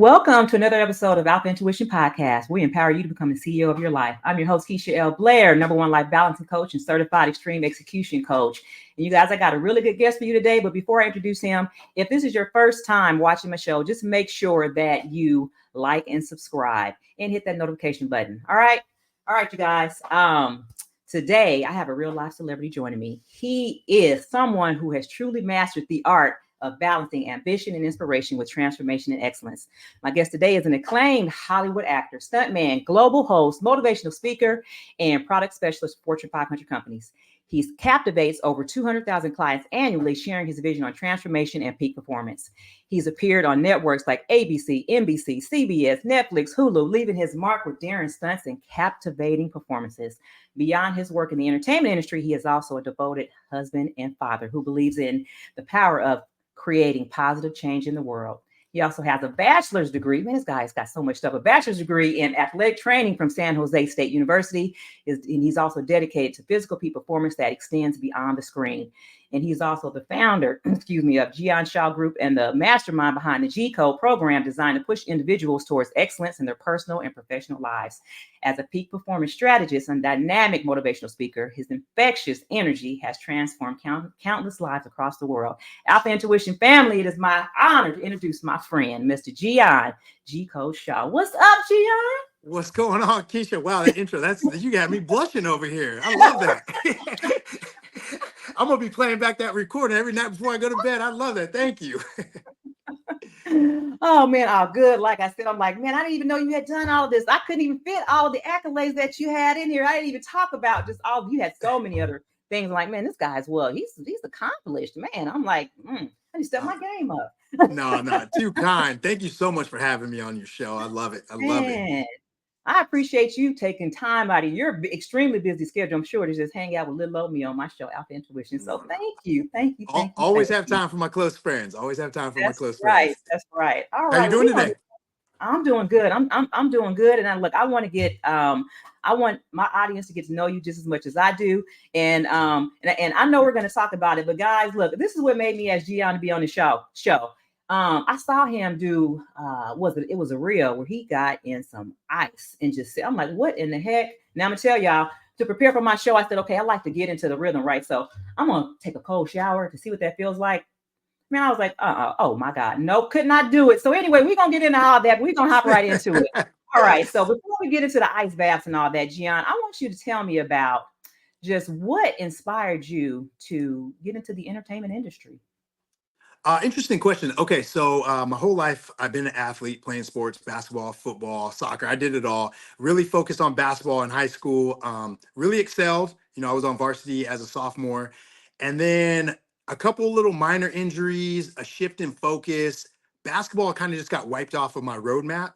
Welcome to another episode of Alpha Intuition Podcast. We empower you to become the CEO of your life. I'm your host, Keisha L. Blair, #1 life balancing coach and certified extreme execution coach. And you guys, I got a really good guest for you today. But before I introduce him, if this is your first time watching my show, just make sure that you like and subscribe and hit that notification button. All right, you guys. Today I have a real life celebrity joining me. He is someone who has truly mastered the art of balancing ambition and inspiration with transformation and excellence. My guest today is an acclaimed Hollywood actor, stuntman, global host, motivational speaker, and product specialist for Fortune 500 companies. He captivates over 200,000 clients annually, sharing his vision on transformation and peak performance. He's appeared on networks like ABC, NBC, CBS, Netflix, Hulu, leaving his mark with daring stunts and captivating performances. Beyond his work in the entertainment industry, he is also a devoted husband and father who believes in the power of creating positive change in the world. He also has a bachelor's degree. Man, this guy's got so much stuff. A bachelor's degree in athletic training from San Jose State University. And he's also dedicated to physical peak performance that extends beyond the screen. And he's also the founder, of Gian Group and the mastermind behind the G-Code program designed to push individuals towards excellence in their personal and professional lives. As a peak performance strategist and dynamic motivational speaker, his infectious energy has transformed countless lives across the world. Alpha Intuition family, it is my honor to introduce my friend, Mr. Gian G-Code Shaw. What's up, Gian? What's going on, Keisha? Wow, that intro, you got me blushing over here. I love that. I'm going to be playing back that recording every night before I go to bed. I love that. Thank you. Oh, man. Oh, good. Like I said, I'm like, man, I didn't even know you had done all of this. I couldn't even fit all the accolades that you had in here. I didn't even talk about just all, you had so many other things. I'm like, man, this guy's, well, he's accomplished, man. I'm like, I need to step my game up. No, too kind. Thank you so much for having me on your show. I love it. I love it. I appreciate you taking time out of your extremely busy schedule, I'm sure, to just hang out with little old me on my show, Alpha Intuition. So thank you. Always have time for my close friends. Always have time for my close friends. That's right. All right. How you doing today? I'm doing good. I'm doing good. And I want to get I want my audience to get to know you just as much as I do. And I know we're going to talk about it, but guys, look, this is what made me ask Gian to be on the show. I saw him do it was a reel where he got in some ice and just said, I'm like, what in the heck? Now I'm gonna tell y'all, to prepare for my show, I said, okay, I like to get into the rhythm, right? So I'm gonna take a cold shower to see what that feels like. Man, I was like, oh my God, nope, could not do it. So anyway, we're gonna get into all that. We're gonna hop right into it. All right. So before we get into the ice baths and all that, Gian, I want you to tell me about just what inspired you to get into the entertainment industry. Interesting question. Okay, so my whole life I've been an athlete, playing sports, basketball, football, soccer. I did it all. Really focused on basketball in high school. Really excelled. I was on varsity as a sophomore, and then a couple little minor injuries, a shift in focus. Basketball kind of just got wiped off of my roadmap.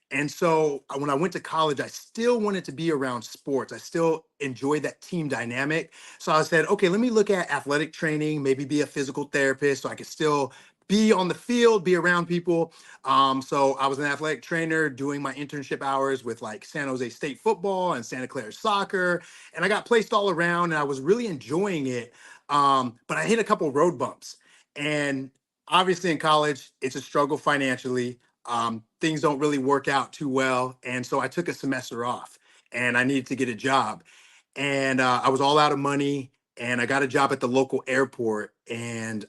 And so when I went to college, I still wanted to be around sports. I still enjoyed that team dynamic. So I said, okay, let me look at athletic training, maybe be a physical therapist so I could still be on the field, be around people. So I was an athletic trainer doing my internship hours with like San Jose State football and Santa Clara soccer. And I got placed all around and I was really enjoying it. But I hit a couple road bumps. And obviously in college, it's a struggle financially. Things don't really work out too well. And so I took a semester off and I needed to get a job. And I was all out of money and I got a job at the local airport. And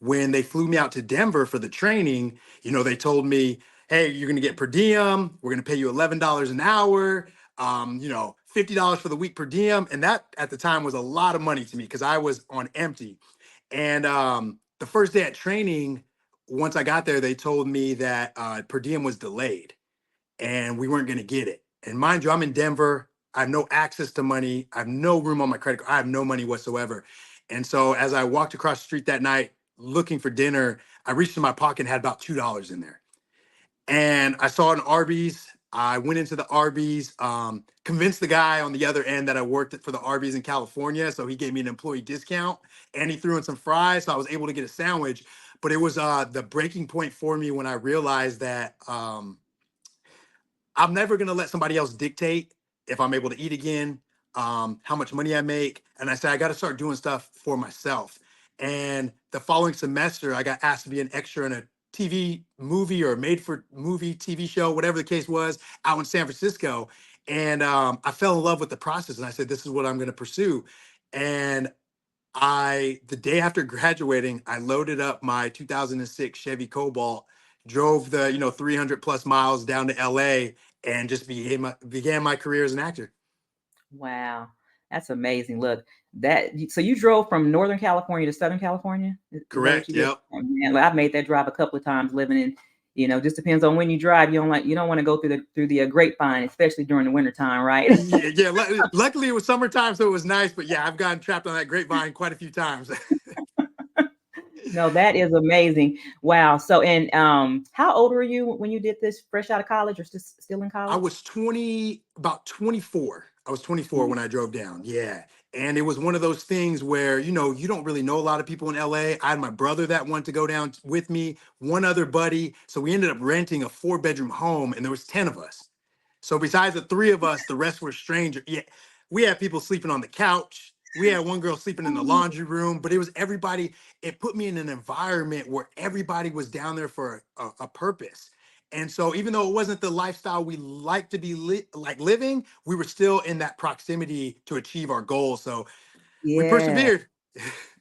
when they flew me out to Denver for the training, they told me, hey, you're going to get per diem. We're going to pay you $11 an hour, $50 for the week per diem. And that at the time was a lot of money to me because I was on empty. And the first day at training, once I got there, they told me that per diem was delayed and we weren't going to get it. And mind you, I'm in Denver. I have no access to money. I have no room on my credit card. I have no money whatsoever. And so as I walked across the street that night looking for dinner, I reached in my pocket and had about $2 in there. And I saw an Arby's. I went into the Arby's, convinced the guy on the other end that I worked for the Arby's in California. So he gave me an employee discount and he threw in some fries. So I was able to get a sandwich. But it was the breaking point for me when I realized that I'm never going to let somebody else dictate if I'm able to eat again, how much money I make. And I said, I got to start doing stuff for myself. And the following semester, I got asked to be an extra in a TV movie or made for movie TV show, whatever the case was, out in San Francisco. And I fell in love with the process, and I said, this is what I'm going to pursue. And the day after graduating, I loaded up my 2006 Chevy Cobalt, drove the 300 plus miles down to LA, and just began my career as an actor. Wow, that's amazing. Look, so you drove from Northern California to Southern California? Is that what Correct. you did? Yep. Oh, man, well, I've made that drive a couple of times living in, just depends on when you drive. You don't want to go through the grapevine, especially during the winter time, right? Yeah, yeah. Luckily, it was summertime, so it was nice. But yeah, I've gotten trapped on that grapevine quite a few times. No, that is amazing. Wow. So, and how old were you when you did this, fresh out of college or still in I college? was about 24. I was 24 when I drove down. Yeah. And it was one of those things where, you don't really know a lot of people in LA. I had my brother that wanted to go down with me, one other buddy. So we ended up renting a 4-bedroom home, and there was 10 of us. So besides the 3 of us, the rest were strangers. Yeah. We had people sleeping on the couch. We had one girl sleeping in the laundry room, but it was everybody. It put me in an environment where everybody was down there for a purpose. And so even though it wasn't the lifestyle we like to be living, we were still in that proximity to achieve our goals. So we Yeah. persevered.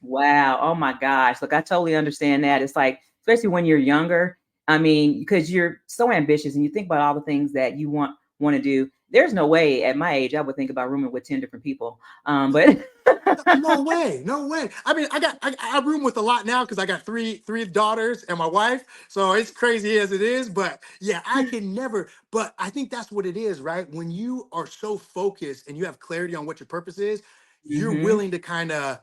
Wow. Oh my gosh. Look, I totally understand that. It's like, especially when you're younger. I mean, because you're so ambitious and you think about all the things that you want to do. There's no way at my age I would think about rooming with 10 different people. But No way, no way. I mean, I room with a lot now because I got three daughters and my wife. So it's crazy as it is, but yeah, I can never. But I think that's what it is, right? When you are so focused and you have clarity on what your purpose is, you're hmm willing to kind of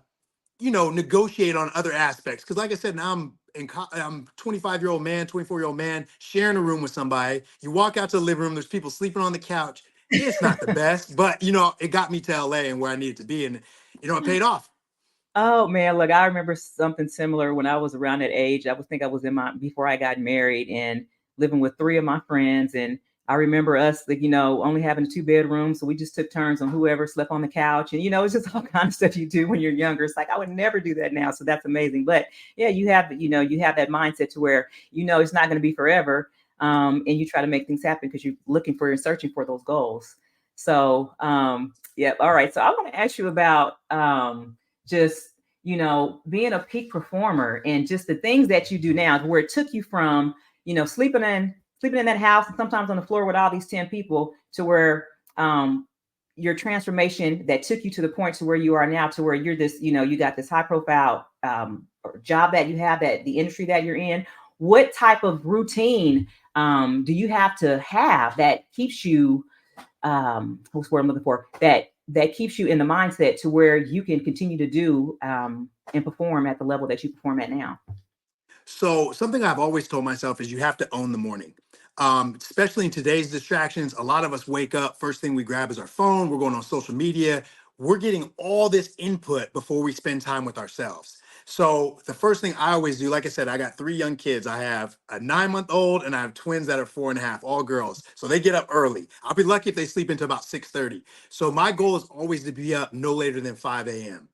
negotiate on other aspects. Because like I said, now I'm 25-year-old man, 24-year-old man sharing a room with somebody. You walk out to the living room, there's people sleeping on the couch. It's not the best, but it got me to LA and where I needed to be, and it paid off. Oh man, look, I remember something similar when I was around that age. I was in my before I got married and living with 3 of my friends. And I remember us, like, only having a 2 bedroom. So we just took turns on whoever slept on the couch. And it's just all kind of stuff you do when you're younger. It's like I would never do that now. So that's amazing. But yeah, you have that mindset to where it's not going to be forever. And you try to make things happen because you're looking for and searching for those goals. So yeah, all right. So I want to ask you about just being a peak performer and just the things that you do now, where it took you from sleeping in that house and sometimes on the floor with all these 10 people to where your transformation that took you to the point to where you are now, to where you're this, you got this high profile job that you have, that the industry that you're in. What type of routine do you have to have that keeps you what's the word I'm looking for, that keeps you in the mindset to where you can continue to do and perform at the level that you perform at now? So something I've always told myself is you have to own the morning. Especially in today's distractions, a lot of us wake up, first thing we grab is our phone, we're going on social media, we're getting all this input before we spend time with ourselves. So the first thing I always do, like I said, I got 3 young kids. I have a 9-month-old and I have twins that are 4.5, all girls. So they get up early. I'll be lucky if they sleep until about 6:30. So my goal is always to be up no later than 5 a.m.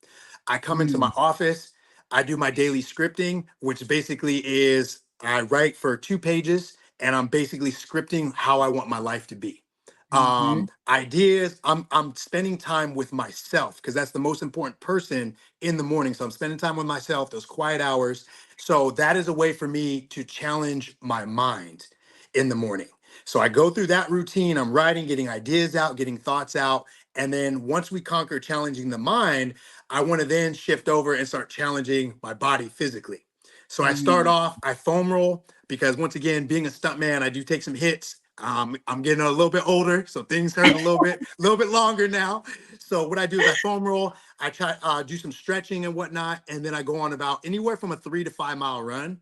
I come into my Mm, office. I do my daily scripting, which basically is I write for 2 pages and I'm basically scripting how I want my life to be. mm-hmm, Ideas, I'm spending time with myself because that's the most important person in the morning. So I'm spending time with myself, those quiet hours. So that is a way for me to challenge my mind in the morning. So I go through that routine. I'm writing, getting ideas out, getting thoughts out. And then once we conquer challenging the mind, I want to then shift over and start challenging my body physically. So I start mm, off, I foam roll because once again, being a stuntman, I do take some hits. I'm getting a little bit older, so things hurt a little bit longer now. So what I do is I foam roll, I try do some stretching and whatnot, and then I go on about anywhere from a 3 to 5 mile run,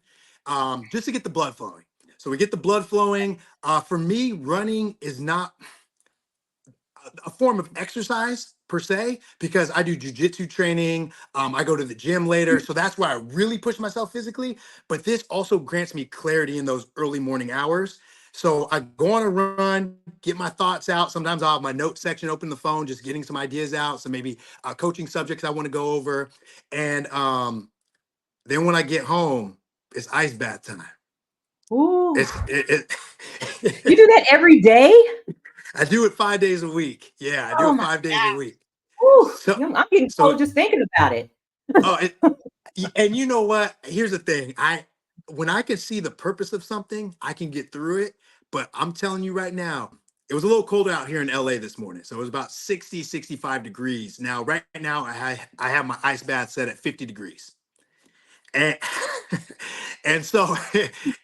just to get the blood flowing. So we get the blood flowing. For me, running is not a form of exercise per se because I do jujitsu training. I go to the gym later, so that's why I really push myself physically. But this also grants me clarity in those early morning hours. So I go on a run, get my thoughts out. Sometimes I'll have my notes section open, the phone, just getting some ideas out. So maybe coaching subjects I want to go over, and then when I get home, it's ice bath time. Ooh. It's it, You it do that every day? I do it 5 days a week. Yeah, I do Oh it my 5 days a God. week. Ooh, So I'm getting so cold just thinking about it. oh it, and you know what? Here's the thing. When I can see the purpose of something, I can get through it. But I'm telling you right now, it was a little colder out here in LA this morning. So it was about 60, 65 degrees. Now, right now, I have my ice bath set at 50 degrees. And and so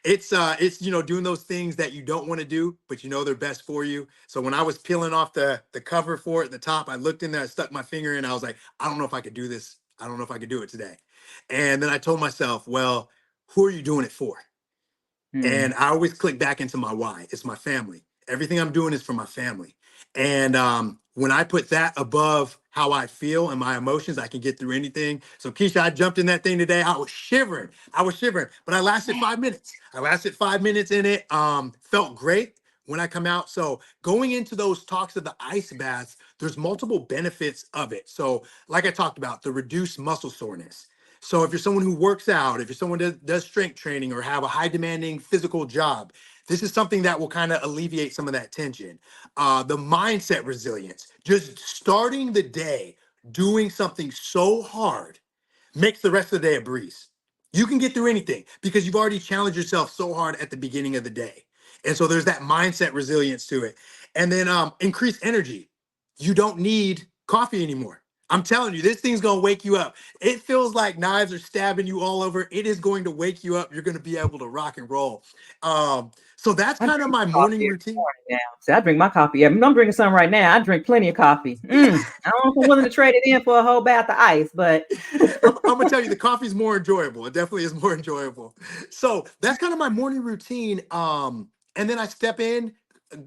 it's doing those things that you don't want to do, but you know they're best for you. So when I was peeling off the cover for it at the top, I looked in there, I stuck my finger in, I was like, I don't know if I could do this. I don't know if I could do it today. And then I told myself, well, who are you doing it for? And Hmm. I always click back into my why. It's my family. Everything I'm doing is for my family. And when I put that above how I feel and my emotions, I can get through anything. So Keisha, I jumped in that thing today. I was shivering. But I lasted 5 minutes. I lasted 5 minutes in it. Felt great when I come out. So going into those talks of the ice baths, there's multiple benefits of it. So like I talked about, the reduced muscle soreness. So if you're someone who works out, if you're someone that does strength training or have a high demanding physical job, this is something that will kind of alleviate some of that tension. The mindset resilience, just starting the day doing something so hard makes the rest of the day a breeze. You can get through anything because you've already challenged yourself so hard at the beginning of the day. And so there's that mindset resilience to it. And then increased energy. You don't need coffee anymore. I'm telling you, this thing's gonna wake you up. It feels like knives are stabbing you all over. It is going to wake you up. You're gonna be able to rock and roll. So that's I kind of drink my coffee morning every routine. morning now. See, I drink my coffee. I'm drinking some right now. I drink plenty of coffee. I don't know if I'm willing to trade it in for a whole bath of ice, but I'm gonna tell you, the coffee's more enjoyable. It definitely is more enjoyable. So that's kind of my morning routine. And then I step in,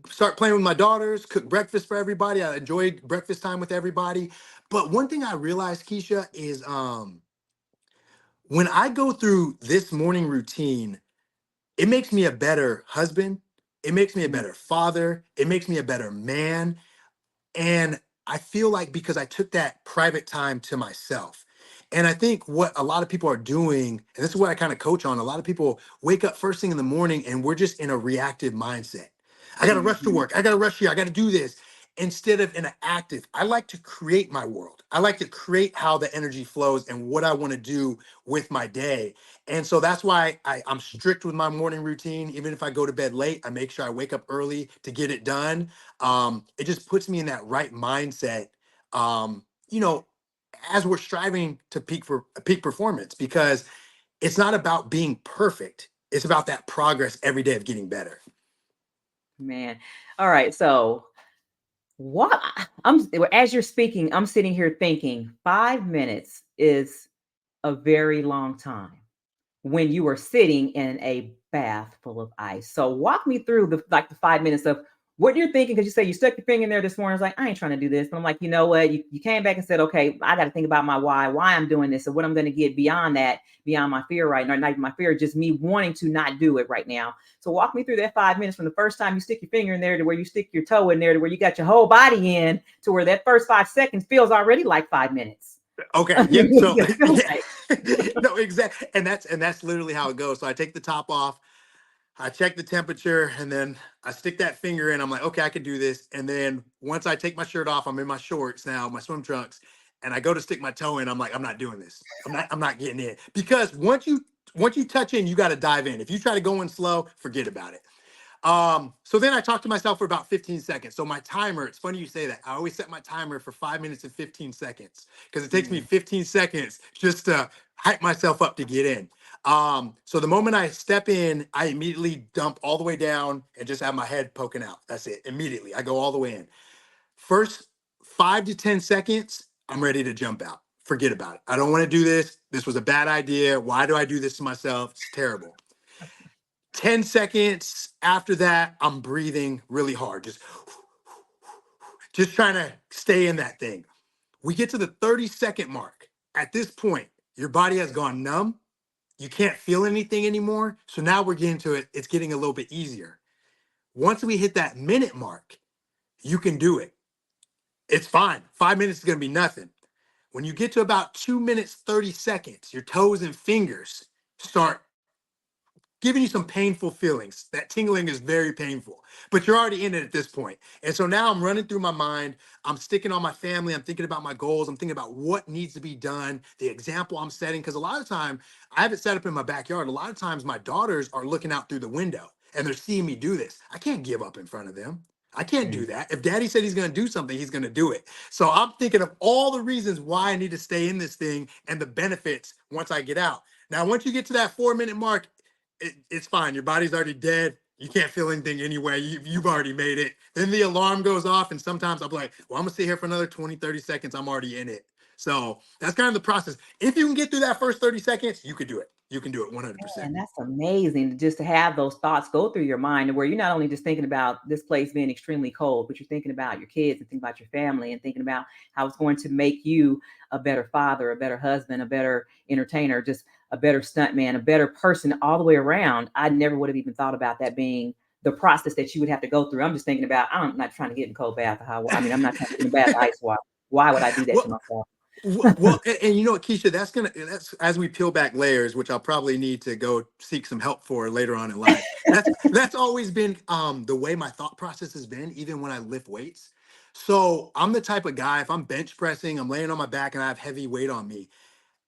start playing with my daughters, cook breakfast for everybody. I enjoyed breakfast time with everybody. But one thing I realized, Keisha, is when I go through this morning routine, it makes me a better husband. It makes me a mm, better father. It makes me a better man. And I feel like because I took that private time to myself. And I think what a lot of people are doing, and this is what I kind of coach on, a lot of people wake up first thing in the morning and we're just in a reactive mindset. I got to rush to mhm. work. I got to rush here. I got to do this instead of in an active. I like to create my world. I like to create how the energy flows and what I want to do with my day. And so that's why I'm strict with my morning routine. Even if I go to bed late, I make sure I wake up early to get it done. It just puts me in that right mindset. Um, you know, as we're striving to peak performance, because it's not about being perfect. It's about that progress every day of getting better. Man. All right. So what I'm as you're speaking, I'm sitting here thinking 5 minutes is a very long time when you are sitting in a bath full of ice. So walk me through the 5 minutes of what you're thinking because you say you stuck your finger in there this morning. It's like I ain't trying to do this, but I'm like, you know what? You came back and said, okay, I got to think about my why I'm doing this, and what I'm going to get beyond that, beyond my fear right now. Not even my fear, just me wanting to not do it right now. So walk me through that 5 minutes from the first time you stick your finger in there to where you stick your toe in there to where you got your whole body in to where that first 5 seconds feels already like 5 minutes. Okay. I mean, Yep. So it feels yeah. like. No, exactly. And that's literally how it goes. So I take the top off, I check the temperature, and then I stick that finger in. I'm like, okay, I can do this. And then once I take my shirt off, I'm in my shorts now, my swim trunks, and I go to stick my toe in. I'm like, I'm not doing this. I'm not getting in. Because once you touch in, you got to dive in. If you try to go in slow, forget about it. So then I talked to myself for about 15 seconds. So my timer, it's funny you say that. I always set my timer for 5 minutes and 15 seconds because it takes me Mm. 15 seconds just to hype myself up to get in. So the moment I step in, I immediately dump all the way down and just have my head poking out. That's it. Immediately. I go all the way in. First 5 to 10 seconds, I'm ready to jump out. Forget about it. I don't want to do this. This was a bad idea. Why do I do this to myself? It's terrible. 10 seconds after that, I'm breathing really hard, just trying to stay in that thing. We get to the 30-second mark. At this point, your body has gone numb. You can't feel anything anymore. So now we're getting to it. It's getting a little bit easier. Once we hit that minute mark, you can do it. It's fine. 5 minutes is going to be nothing. When you get to about 2 minutes, 30 seconds, your toes and fingers start giving you some painful feelings. That tingling is very painful, but you're already in it at this point. And so now I'm running through my mind. I'm sticking on my family. I'm thinking about my goals. I'm thinking about what needs to be done, the example I'm setting. Because a lot of time I have it set up in my backyard. A lot of times my daughters are looking out through the window and they're seeing me do this. I can't give up in front of them. I can't do that. If daddy said he's going to do something, he's going to do it. So I'm thinking of all the reasons why I need to stay in this thing and the benefits once I get out. Now, once you get to that 4 minute mark, it's fine. Your body's already dead. You can't feel anything anyway. You've already made it. Then the alarm goes off. And sometimes I'm like, well, I'm going to sit here for another 20, 30 seconds. I'm already in it. So that's kind of the process. If you can get through that first 30 seconds, you could do it. You can do it 100%. And that's amazing just to have those thoughts go through your mind where you're not only just thinking about this place being extremely cold, but you're thinking about your kids and thinking about your family and thinking about how it's going to make you a better father, a better husband, a better entertainer, just a better stuntman, a better person all the way around. I never would have even thought about that being the process that you would have to go through. I'm just thinking about, I'm not trying to get in cold bath or I mean, I'm not trying to get in bath ice water. Why would I do that to Well, myself? well, and you know what, Keisha, that's as we peel back layers, which I'll probably need to go seek some help for later on in life. That's always been the way my thought process has been, even when I lift weights. So I'm the type of guy, if I'm bench pressing, I'm laying on my back and I have heavy weight on me,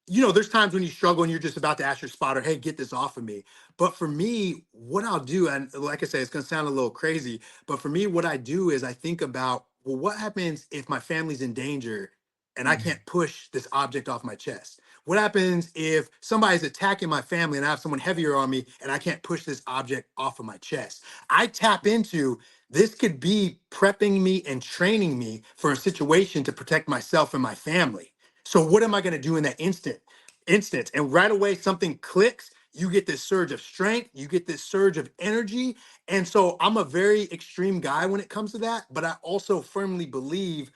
there's times when you struggle and you're just about to ask your spotter, hey, get this off of me. But for me, what I'll do, and like I say, it's going to sound a little crazy, but for me, what I do is I think about, well, what happens if my family's in danger and I Mhm. can't push this object off my chest? What happens if somebody's attacking my family and I have someone heavier on me and I can't push this object off of my chest? I tap into this could be prepping me and training me for a situation to protect myself and my family. So what am I going to do in that instance? And right away something clicks. You get this surge of strength, you get this surge of energy. And so I'm a very extreme guy when it comes to that, but I also firmly believe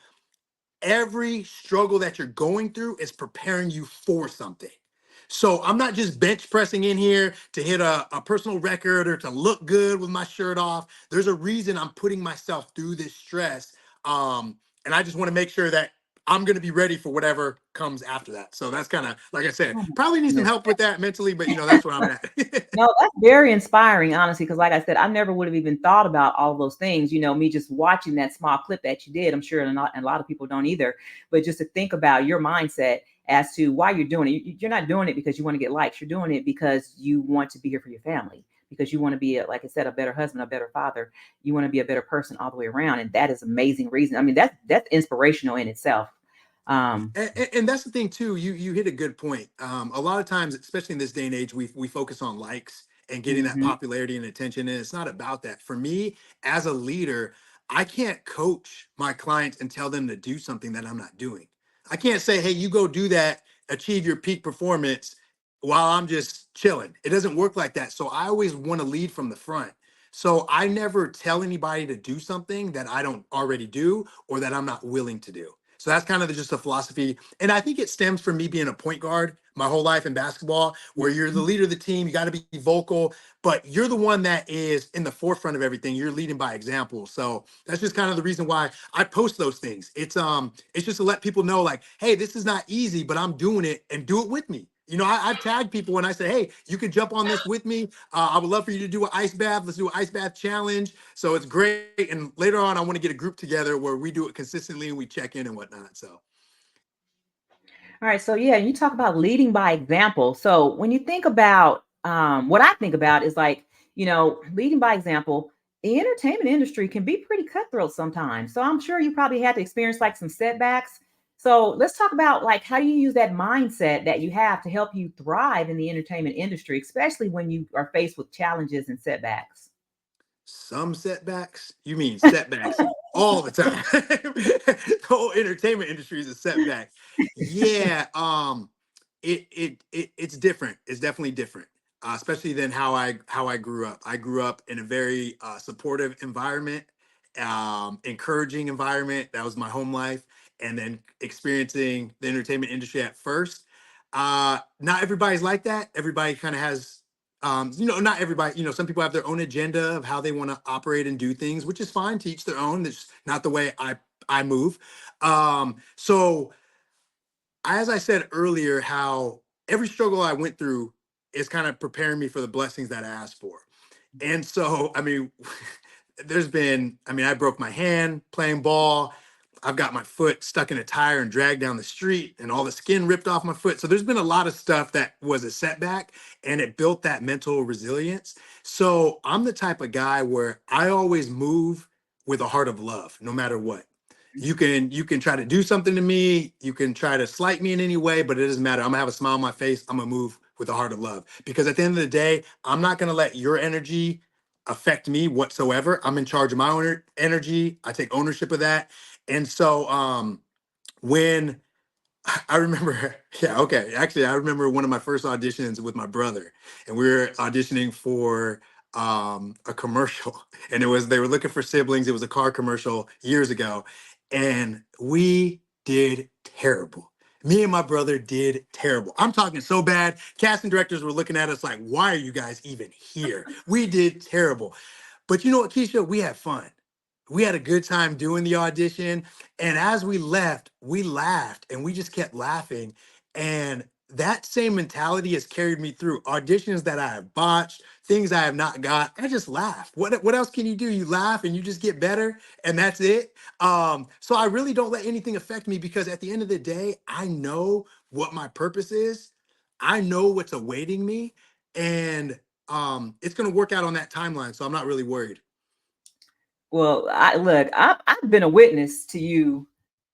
every struggle that you're going through is preparing you for something. So I'm not just bench pressing in here to hit a personal record or to look good with my shirt off. There's a reason I'm putting myself through this stress. And I just want to make sure that I'm going to be ready for whatever comes after that. So that's kind of, like I said, Oh my probably need some goodness. help with that mentally, but that's where I'm at. No, that's very inspiring, honestly, because like I said, I never would have even thought about all those things. Me just watching that small clip that you did, I'm sure and a lot of people don't either. But just to think about your mindset as to why you're doing it. You're not doing it because you want to get likes. You're doing it because you want to be here for your family, because you want to be, like I said, a better husband, a better father. You want to be a better person all the way around. And that is amazing reason. I mean, that's inspirational in itself. Um, And that's the thing too. You hit a good point. A lot of times, especially in this day and age, we focus on likes and getting that mhm. popularity and attention, and it's not about that. For me, as a leader, I can't coach my clients and tell them to do something that I'm not doing. I can't say, "Hey, you go do that, achieve your peak performance," while I'm just chilling. It doesn't work like that. So I always want to lead from the front. So I never tell anybody to do something that I don't already do or that I'm not willing to do. So that's kind of just a philosophy. And I think it stems from me being a point guard my whole life in basketball, where you're the leader of the team, you got to be vocal, but you're the one that is in the forefront of everything. You're leading by example. So that's just kind of the reason why I post those things. It's just to let people know, like, hey, this is not easy, but I'm doing it and do it with me. I've tagged people when I say, hey, you can jump on this with me. I would love for you to do an ice bath. Let's do an ice bath challenge. So it's great. And later on, I want to get a group together where we do it consistently and we check in and whatnot. So All right, so yeah, you talk about leading by example. So when you think about what I think about is like, leading by example, the entertainment industry can be pretty cutthroat sometimes. So I'm sure you probably had to experience like some setbacks. So let's talk about like how you use that mindset that you have to help you thrive in the entertainment industry, especially when you are faced with challenges and setbacks. some setbacks, you mean setbacks all the time. The whole entertainment industry is a setback. Yeah, it's different. It's definitely different, especially than how I grew up. I grew up in a very supportive environment, encouraging environment. That was my home life, and then experiencing the entertainment industry at first. Not everybody's like that. Everybody kind of has not everybody, some people have their own agenda of how they want to operate and do things, which is fine, to each their own. That's not the way I move. So as I said earlier, how every struggle I went through is kind of preparing me for the blessings that I asked for. And so, I mean, I broke my hand playing ball. I've got my foot stuck in a tire and dragged down the street and all the skin ripped off my foot. So there's been a lot of stuff that was a setback, and it built that mental resilience. So I'm the type of guy where I always move with a heart of love, no matter what. You can try to do something to me, you can try to slight me in any way, but it doesn't matter. I'm gonna have a smile on my face. I'm gonna move with a heart of love. Because at the end of the day, I'm not gonna let your energy affect me whatsoever. I'm in charge of my own energy. I take ownership of that. And so when I remember, yeah, okay. Actually, I remember one of my first auditions with my brother, and we were auditioning for a commercial, and they were looking for siblings. It was a car commercial years ago, and we did terrible. Me and my brother did terrible. I'm talking so bad. Casting directors were looking at us like, "Why are you guys even here?" We did terrible. But you know what, Keisha? We had fun. We had a good time doing the audition. And as we left, we laughed and we just kept laughing. And that same mentality has carried me through auditions that I have botched, things I have not got. I just laugh. What else can you do? You laugh and you just get better, and that's it. So I really don't let anything affect me, because at the end of the day, I know what my purpose is. I know what's awaiting me, and it's gonna work out on that timeline. So I'm not really worried. Well, I've been a witness to you,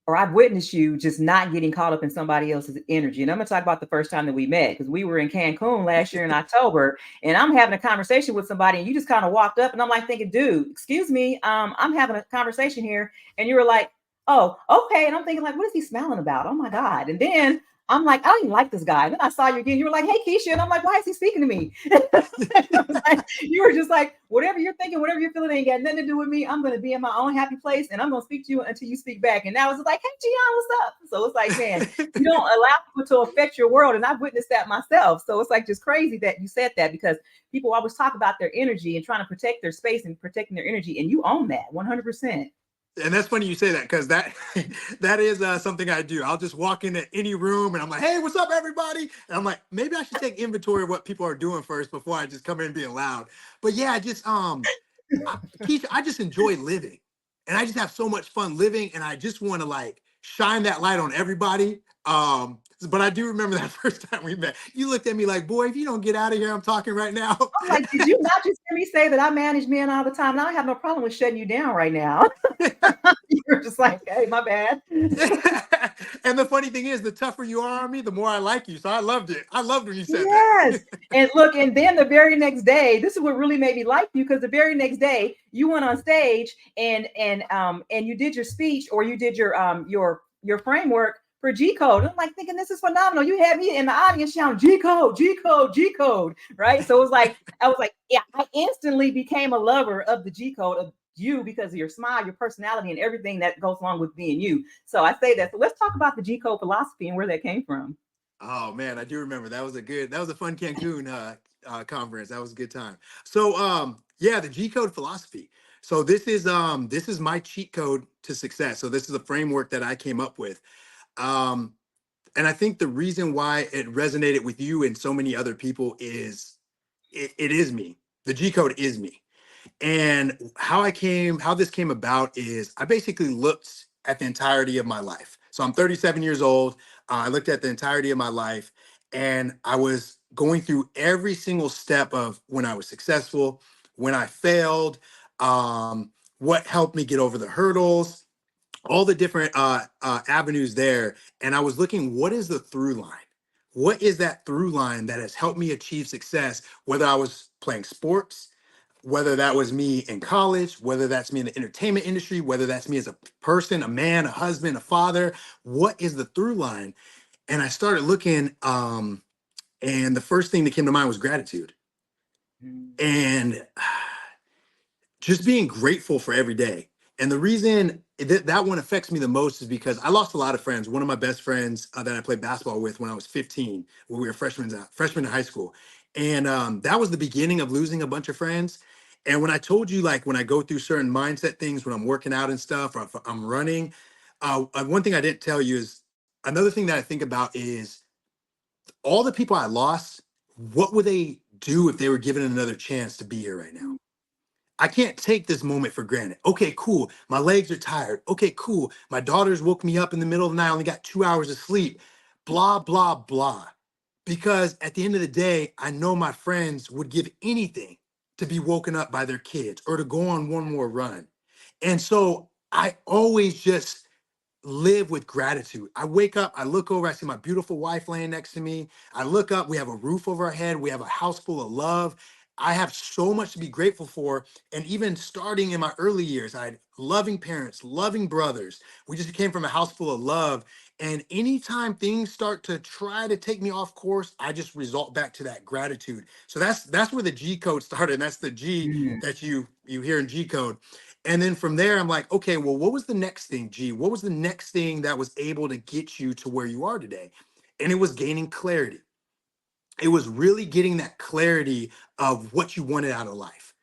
or I've witnessed you just not getting caught up in somebody else's energy. And I'm gonna talk about the first time that we met, because we were in Cancun last year in October, and I'm having a conversation with somebody, and you just kind of walked up, and I'm like thinking, dude, excuse me, I'm having a conversation here, and you were like, oh, okay, and I'm thinking like, what is he smiling about? Oh my god! And then I'm like, I don't even like this guy. And then I saw you again. You were like, hey, Keisha. And I'm like, why is he speaking to me? Like, you were just like, whatever you're thinking, whatever you're feeling ain't got nothing to do with me. I'm going to be in my own happy place, and I'm going to speak to you until you speak back. And now it's like, hey, Gian, what's up? So it's like, man, you don't allow people to affect your world. And I've witnessed that myself. So it's like just crazy that you said that, because people always talk about their energy and trying to protect their space and protecting their energy. And you own that 100%. And that's funny you say that, because that that is something I do. I'll just walk into any room and I'm like, "Hey, what's up, everybody?" And I'm like, maybe I should take inventory of what people are doing first before I just come in being loud. But yeah, Keisha, I just enjoy living, and I just have so much fun living, and I just want to like shine that light on everybody. But I do remember that first time we met. You looked at me like, "Boy, if you don't get out of here, I'm talking right now." I'm like, did you not just hear me say that I manage men all the time? Now I have no problem with shutting you down right now. You're just like, hey, my bad. And the funny thing is, the tougher you are on me, the more I like you. So I loved it. I loved when you said Yes. that. And look, and then the very next day, this is what really made me like you, because the very next day you went on stage and you did your speech, or you did your framework for G code. I'm like thinking, this is phenomenal. You had me in the audience shouting G code, G code, G code, right? So it was like, I was like, yeah, I instantly became a lover of the G code of you, because of your smile, your personality, and everything that goes along with being you. So I say that. So let's talk about the G code philosophy and where that came from. Oh man, I do remember that was a fun Cancun conference. That was a good time. So yeah, the G code philosophy. So this is my cheat code to success. So this is a framework that I came up with. Um, and I think the reason why it resonated with you and so many other people is it is me. The G code is me. And how this came about is I basically looked at the entirety of my life. So I'm 37 years old. I looked at the entirety of my life, and I was going through every single step of when I was successful, when I failed, what helped me get over the hurdles, all the different avenues there. And I was looking, what is the through line? What is that through line that has helped me achieve success, whether I was playing sports, whether that was me in college, whether that's me in the entertainment industry, whether that's me as a person, a man, a husband, a father, what is the through line? And I started looking, and the first thing that came to mind was gratitude. Mm. And just being grateful for every day. And the reason that one affects me the most is because I lost a lot of friends. One of my best friends that I played basketball with when I was 15, when we were freshmen in high school. And that was the beginning of losing a bunch of friends. And when I told you, like when I go through certain mindset things, when I'm working out and stuff, or if I'm running, one thing I didn't tell you is another thing that I think about is all the people I lost what would they do if they were given another chance to be here right now? I can't take this moment for granted. Okay, cool. My legs are tired. Okay, cool. My daughters woke me up in the middle of the night. I only got 2 hours of sleep. Blah, blah, blah. Because at the end of the day, I know my friends would give anything to be woken up by their kids or to go on one more run. And so I always just live with gratitude. I wake up, I look over, I see my beautiful wife laying next to me. I look up, we have a roof over our head, we have a house full of love. I have so much to be grateful for. And even starting in my early years, I had loving parents, loving brothers. We just came from a house full of love. And anytime things start to try to take me off course, I just result back to that gratitude. So that's where the G code started. And that's the G Mm. that you hear in G code. And then from there, I'm like, okay, well, what was the next thing, G? What was the next thing that was able to get you to where you are today? And it was gaining clarity. It was really getting that clarity of what you wanted out of life.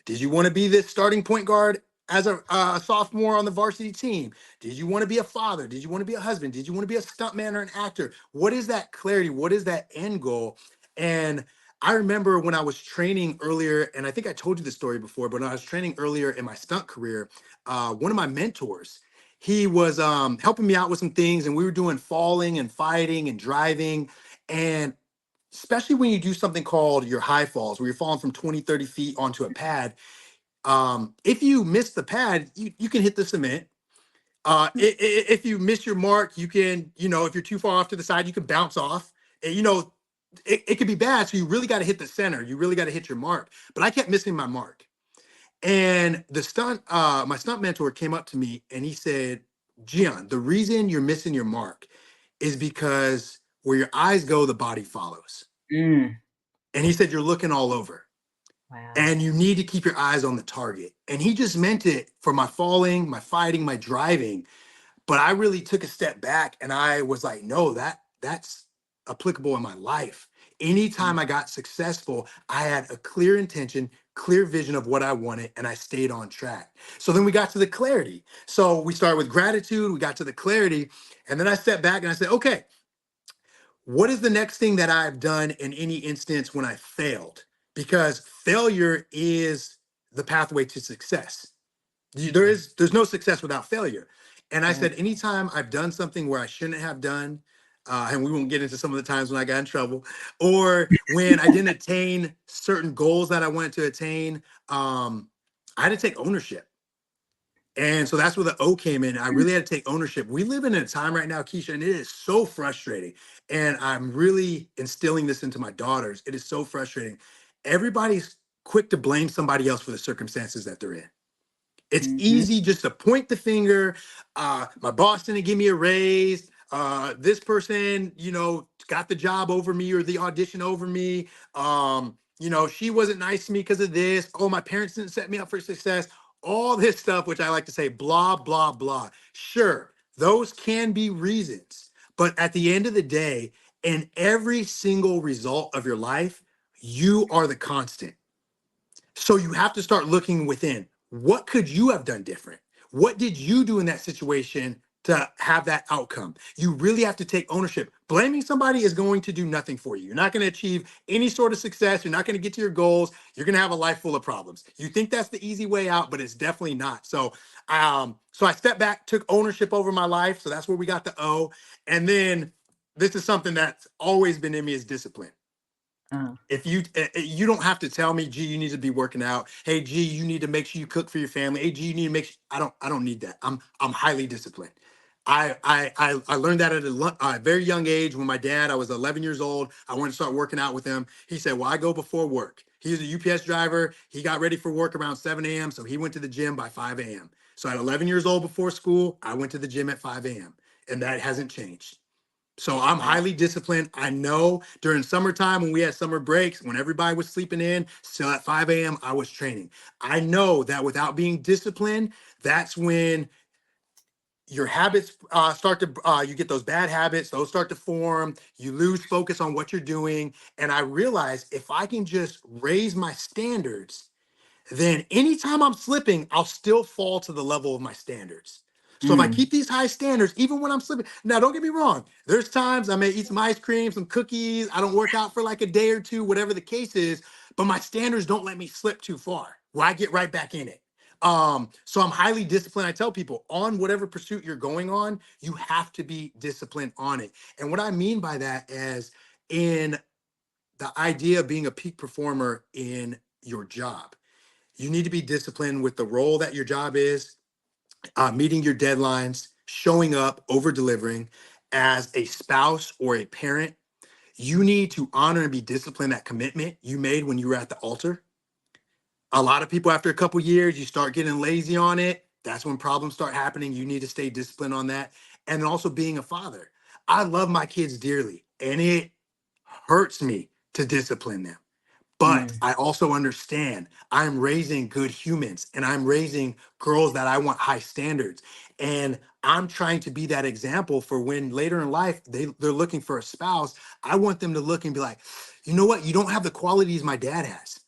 Did you want to be this starting point guard as a sophomore on the varsity team? Did you want to be a father? Did you want to be a husband? Did you want to be a stuntman or an actor? What is that clarity? What is that end goal? And I remember when I was training earlier, and I think I told you this story before, but when I was training earlier in my stunt career, one of my mentors, he was helping me out with some things, and we were doing falling and fighting and driving. And especially when you do something called your high falls, where you're falling from 20, 30 feet onto a pad, if you miss the pad, you can hit the cement. If you miss your mark, you can, if you're too far off to the side, you can bounce off. And, it could be bad. So you really got to hit the center. You really got to hit your mark. But I kept missing my mark. And my stunt mentor came up to me and he said, Gian, the reason you're missing your mark is because where your eyes go, the body follows. Mm. And he said, you're looking all over Wow. and you need to keep your eyes on the target. And he just meant it for my falling, my fighting, my driving. But I really took a step back and I was like, no, that's applicable in my life. Mm. Anytime I got successful, I had a clear intention, clear vision of what I wanted, and I stayed on track. So then we got to the clarity. So we started with gratitude, we got to the clarity, and then I stepped back and I said, okay, what is the next thing that I've done in any instance when I failed? Because failure is the pathway to success. There's no success without failure. And I Right. said, anytime I've done something where I shouldn't have done, and we won't get into some of the times when I got in trouble, or when I didn't attain certain goals that I wanted to attain, I had to take ownership. And so that's where the O came in. I Mm. really had to take ownership. We live in a time right now, Keisha, and it is so frustrating. And I'm really instilling this into my daughters. It is so frustrating. Everybody's quick to blame somebody else for the circumstances that they're in. It's Mhm. easy just to point the finger. My boss didn't give me a raise. This person, got the job over me or the audition over me. She wasn't nice to me because of this. Oh, my parents didn't set me up for success. All this stuff, which I like to say, blah, blah, blah. Sure, those can be reasons. But at the end of the day, in every single result of your life, you are the constant. So you have to start looking within. What could you have done different? What did you do in that situation to have that outcome? You really have to take ownership. Blaming somebody is going to do nothing for you. You're not going to achieve any sort of success. You're not going to get to your goals. You're going to have a life full of problems. You think that's the easy way out, but it's definitely not. So I stepped back, took ownership over my life. So that's where we got the O. And then this is something that's always been in me is discipline. Uh, If you don't have to tell me, gee, you need to be working out. Hey, gee, you need to make sure you cook for your family. Hey, gee, you need to make sure, I don't need that. I'm highly disciplined. I learned that at a very young age. When my dad, I was 11 years old, I wanted to start working out with him. He said, well, I go before work. He was a UPS driver. He got ready for work around 7 a.m. So he went to the gym by 5 a.m. So at 11 years old before school, I went to the gym at 5 a.m. And that hasn't changed. So I'm wow. highly disciplined. I know during summertime when we had summer breaks, when everybody was sleeping in, still at 5 a.m., I was training. I know that without being disciplined, that's when your habits you get those bad habits, those start to form, you lose focus on what you're doing. And I realize if I can just raise my standards, then anytime I'm slipping, I'll still fall to the level of my standards. So if I Mm. keep these high standards, even when I'm slipping, now don't get me wrong, there's times I may eat some ice cream, some cookies, I don't work out for like a day or two, whatever the case is, but my standards don't let me slip too far where I get right back in it. So I'm highly disciplined. I tell people on whatever pursuit you're going on, you have to be disciplined on it. And what I mean by that is in the idea of being a peak performer in your job, you need to be disciplined with the role that your job is, meeting your deadlines, showing up, over delivering. As a spouse or a parent, you need to honor and be disciplined that commitment you made when you were at the altar. A lot of people, after a couple years, you start getting lazy on it. That's when problems start happening. You need to stay disciplined on that. And also being a father. I love my kids dearly, and it hurts me to discipline them. But Mm. I also understand I'm raising good humans and I'm raising girls that I want high standards. And I'm trying to be that example for when later in life they're looking for a spouse. I want them to look and be like, you know what? You don't have the qualities my dad has.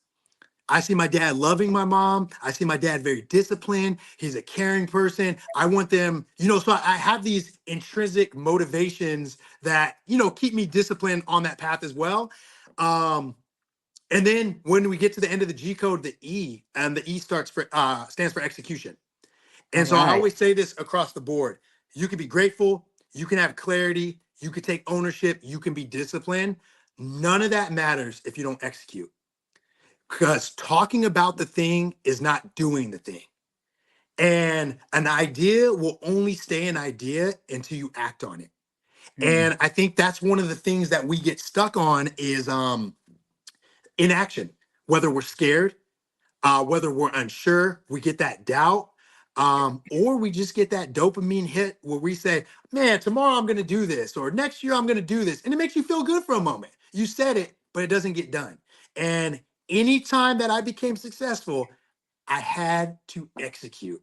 I see my dad loving my mom. I see my dad very disciplined. He's a caring person. I want them, so I have these intrinsic motivations that, keep me disciplined on that path as well. Um, and then when we get to the end of the G code, the E, and the E stands for execution. All And so I right. always say this across the board. You can be grateful, you can have clarity, you can take ownership, you can be disciplined. None of that matters if you don't execute. Because talking about the thing is not doing the thing. And an idea will only stay an idea until you act on it. Mm. And I think that's one of the things that we get stuck on is inaction. Whether we're scared, whether we're unsure, we get that doubt, or we just get that dopamine hit where we say, man, tomorrow I'm going to do this, or next year I'm going to do this. And it makes you feel good for a moment. You said it, but it doesn't get done. And anytime that I became successful, I had to execute.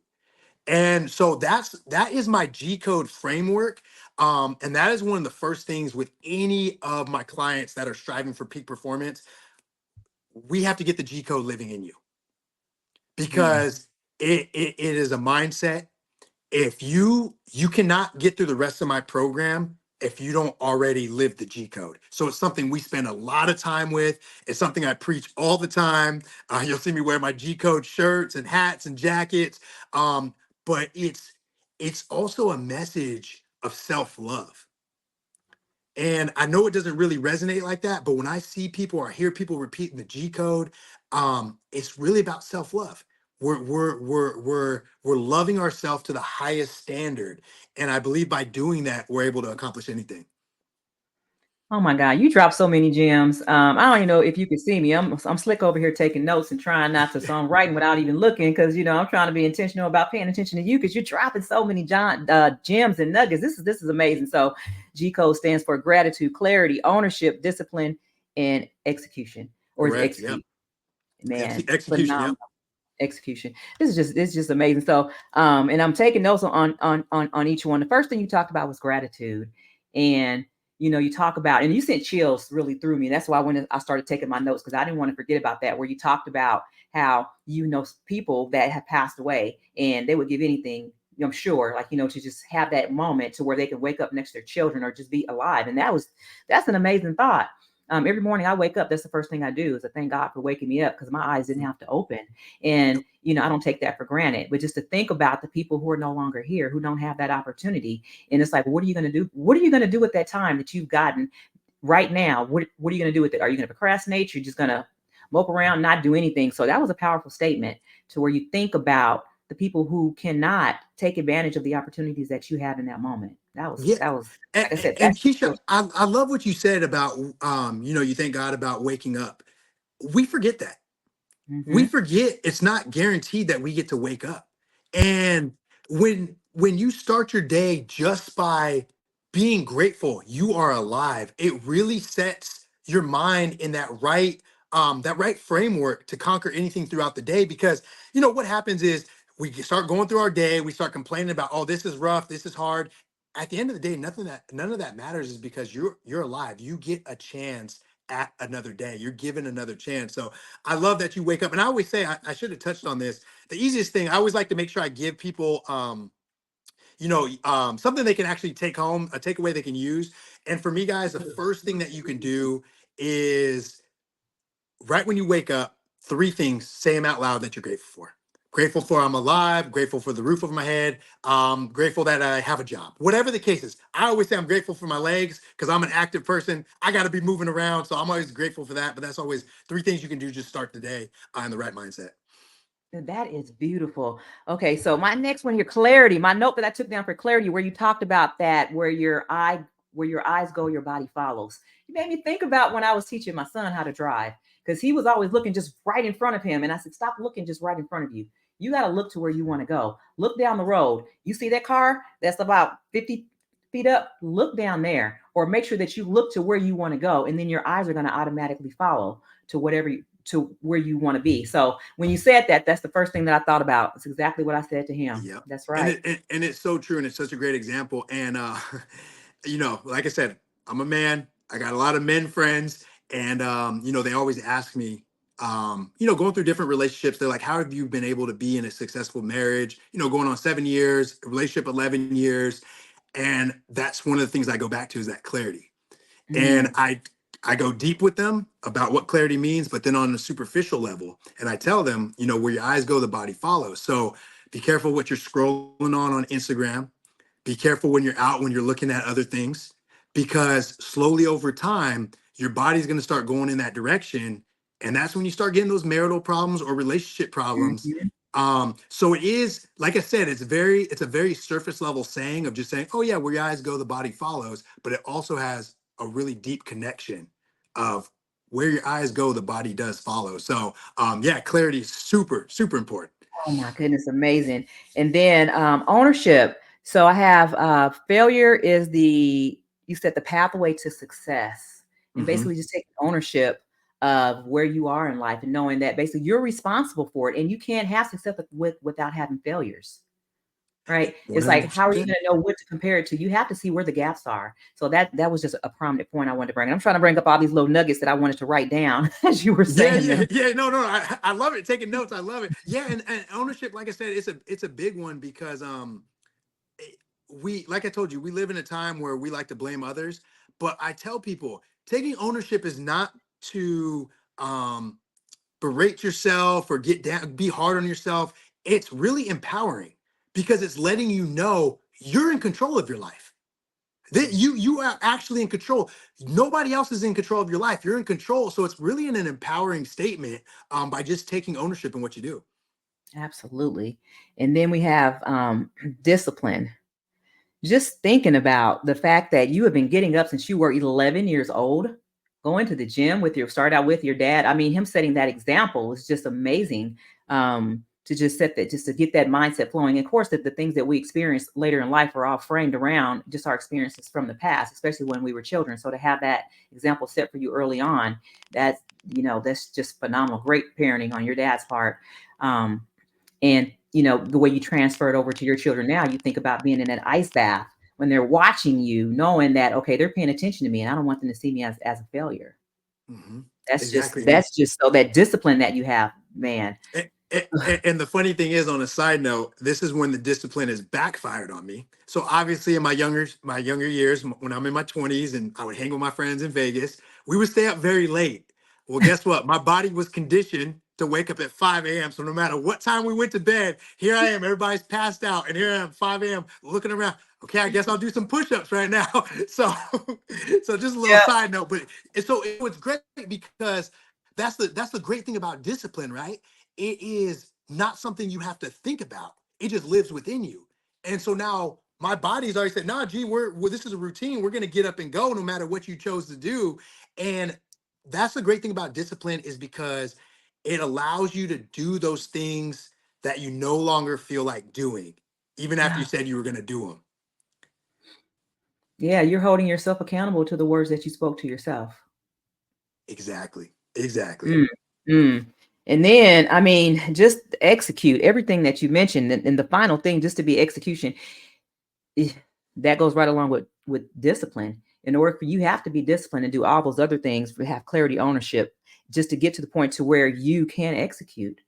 And so that is my G code framework. And that is one of the first things with any of my clients that are striving for peak performance. We have to get the G code living in you Mm. because it is a mindset. If you cannot get through the rest of my program if you don't already live the G code. So it's something we spend a lot of time with. It's something I preach all the time. You'll see me wear my G code shirts and hats and jackets. But it's also a message of self-love. And I know it doesn't really resonate like that, but when I see people or hear people repeating the G code, it's really about self-love. We're loving ourselves to the highest standard. And I believe by doing that, we're able to accomplish anything. Oh my God, you dropped so many gems. I don't even know if you can see me. I'm slick over here taking notes and trying not to. So I'm writing without even looking because I'm trying to be intentional about paying attention to you because you're dropping so many gems and nuggets. This is amazing. So G code stands for gratitude, clarity, ownership, discipline, and execution, or is it Correct. Yep. execute? Man, Execution. Yep. phenomenal execution. This is just amazing. So and I'm taking notes on each one. The first thing you talked about was gratitude. And you talk about, and you sent chills really through me. That's why when I started taking my notes, because I didn't want to forget about that, where you talked about how people that have passed away and they would give anything, I'm sure, like to just have that moment to where they can wake up next to their children or just be alive. And that's an amazing thought. Every morning I wake up, that's the first thing I do is I thank God for waking me up because my eyes didn't have to open. And, I don't take that for granted, but just to think about the people who are no longer here, who don't have that opportunity. And it's like, what are you going to do? What are you going to do with that time that you've gotten right now? What are you going to do with it? Are you going to procrastinate? You're just going to mope around, not do anything. So that was a powerful statement to where you think about the people who cannot take advantage of the opportunities that you have in that moment. Yeah. That was, And, like I said, and that's Keisha, I love what you said about, you thank God about waking up. We forget that. We mm-hmm. forget it's not guaranteed that we get to wake up. And when you start your day just by being grateful you are alive, it really sets your mind in that right framework to conquer anything throughout the day. Because what happens is we start going through our day, we start complaining about, oh, this is rough, this is hard. At the end of the day, none of that matters, is because you're alive. You get a chance at another day. You're given another chance. So I love that you wake up. And I always say, I should have touched on this. The easiest thing, I always like to make sure I give people something they can actually take home, a takeaway they can use. And for me, guys, the first thing that you can do is right when you wake up, three things, say them out loud that you're grateful for. Grateful for I'm alive, grateful for the roof over my head, grateful that I have a job. Whatever the case is, I always say I'm grateful for my legs because I'm an active person. I got to be moving around. So I'm always grateful for that. But that's always three things you can do, just start the day in the right mindset. That is beautiful. Okay, so my next one here, clarity. My note that I took down for clarity, where you talked about that, where your eyes go, your body follows. You made me think about when I was teaching my son how to drive, because he was always looking just right in front of him, and I said, "Stop looking just right in front of you. You got to look to where you want to go. Look down the road. You see that car that's about 50 feet up? Look down there, or make sure that you look to where you want to go, and then your eyes are going to automatically follow to to where you want to be." So when you said that, that's the first thing that I thought about. It's exactly what I said to him. Yep. That's And right. and it's so true, and it's such a great example. And like I said, I'm a man. I got a lot of men friends, and they always ask me, going through different relationships. They're like, "How have you been able to be in a successful marriage? Going on 7 years, a relationship 11 years." And that's one of the things I go back to is that clarity. And Mm, I go deep with them about what clarity means, but then on a superficial level, and I tell them, where your eyes go, the body follows. So be careful what you're scrolling on Instagram. Be careful when you're out, when you're looking at other things, because slowly over time, your body's going to start going in that direction. And that's when you start getting those marital problems or relationship problems. mhm. So it is, like I said, it's a very surface level saying of just saying, oh yeah, where your eyes go, the body follows. But it also has a really deep connection of where your eyes go, the body does follow. So yeah, clarity is super, super important. Oh my goodness, amazing. And then ownership. So I have failure is you said the pathway to success, and Hmm. basically just taking ownership of where you are in life and knowing that basically you're responsible for it, and you can't have success without having failures. Right? It's like, how are you 100%. going to know what to compare it to? You have to see where the gaps are. So that was just a prominent point I wanted to bring. I'm trying to bring up all these little nuggets that I wanted to write down as you were Yeah, saying yeah, them. yeah. No, no, I love it. Taking notes, I love it. Yeah, and ownership, like I said, it's a big one because we, like I told you, we live in a time where we like to blame others. But I tell people, taking ownership is not to um berate yourself or get down, be hard on yourself. It's really empowering because it's letting you know you're in control of your life. That you are actually in control. Nobody else is in control of your life. You're in control. So it's really an empowering statement by just taking ownership in what you do. Absolutely. And then we have discipline. Just thinking about the fact that you have been getting up since you were 11 years old, going to the gym start out with your dad. I mean, him setting that example is just amazing. To just set that, just to get that mindset flowing. And of course, that the things that we experience later in life are all framed around just our experiences from the past, especially when we were children. So to have that example set for you early on, that's that's just phenomenal. Great parenting on your dad's part. And the way you transfer it over to your children now, you think about being in that ice bath when they're watching you, knowing that, okay, they're paying attention to me and I don't want them to see me as a failure. Hmm. That's just Exactly. that's just so that discipline that you have, man. And the funny thing is, on a side note, this is when the discipline has backfired on me. So obviously, in my younger years, when I'm in my 20s and I would hang with my friends in Vegas, we would stay up very late. Well, guess what? My body was conditioned to wake up at 5 a.m. So no matter what time we went to bed, here I am. Everybody's passed out, and here I am, 5 a.m. looking around. Okay, I guess I'll do some push-ups right now. So, so just a little Yeah. side note, but so it was great because that's the great thing about discipline, right? It is not something you have to think about. It just lives within you. And so now my body's already said, nah, gee, this is a routine. We're going to get up and go no matter what you chose to do. And that's the great thing about discipline is because it allows you to do those things that you no longer feel like doing, even after you Yeah. said you were going to do them. Yeah, you're holding yourself accountable to the words that you spoke to yourself. Exactly. Exactly. Mm, mm. And then, I mean, just execute everything that you mentioned. And the final thing, just to be execution, eh, that goes right along with discipline. In order for you have to be disciplined and do all those other things, have clarity, ownership, just to get to the point to where you can execute.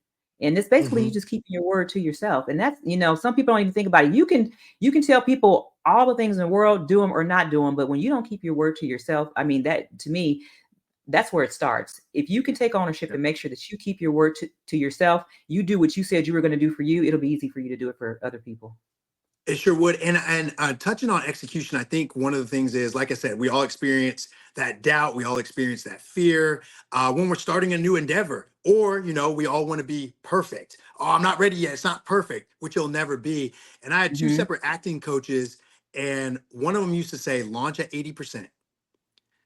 And it's basically you Hmm. just keeping your word to yourself. And that's, some people don't even think about it. You can tell people all the things in the world, do them or not do them, but when you don't keep your word to yourself, I mean, that to me, that's where it starts. If you can take ownership and make sure that you keep your word to yourself, you do what you said you were going to do for you, it'll be easy for you to do it for other people. It sure would. And touching on execution, I think one of the things is, like I said, we all experience that doubt. We all experience that fear when we're starting a new endeavor, or we all want to be perfect. Oh, I'm not ready yet. It's not perfect, which you'll never be. And I had two Hmm. separate acting coaches, and one of them used to say, launch at 80%.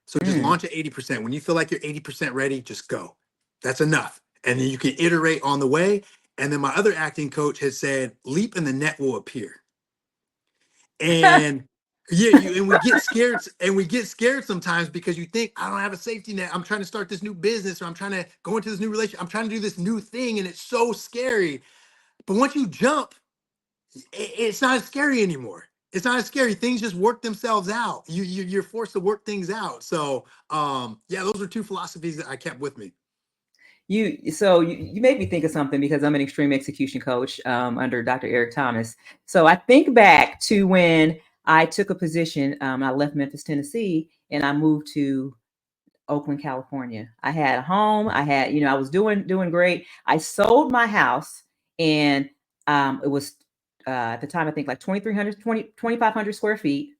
So just Mm. launch at 80%. When you feel like you're 80% ready, just go. That's enough. And then you can iterate on the way. And then my other acting coach had said, leap and the net will appear. And yeah, we get scared sometimes because you think, I don't have a safety net. I'm trying to start this new business, or I'm trying to go into this new relationship. I'm trying to do this new thing, and it's so scary. But once you jump, it's not as scary anymore. It's not as scary. Things just work themselves out. You're forced to work things out. So yeah, those are two philosophies that I kept with me. You made me think of something because I'm an extreme execution coach under Dr. Eric Thomas. So I think back to when I took a position. I left Memphis, Tennessee, and I moved to Oakland, California. I had a home. I was doing great. I sold my house, and it was at the time I think like 2,500 square feet.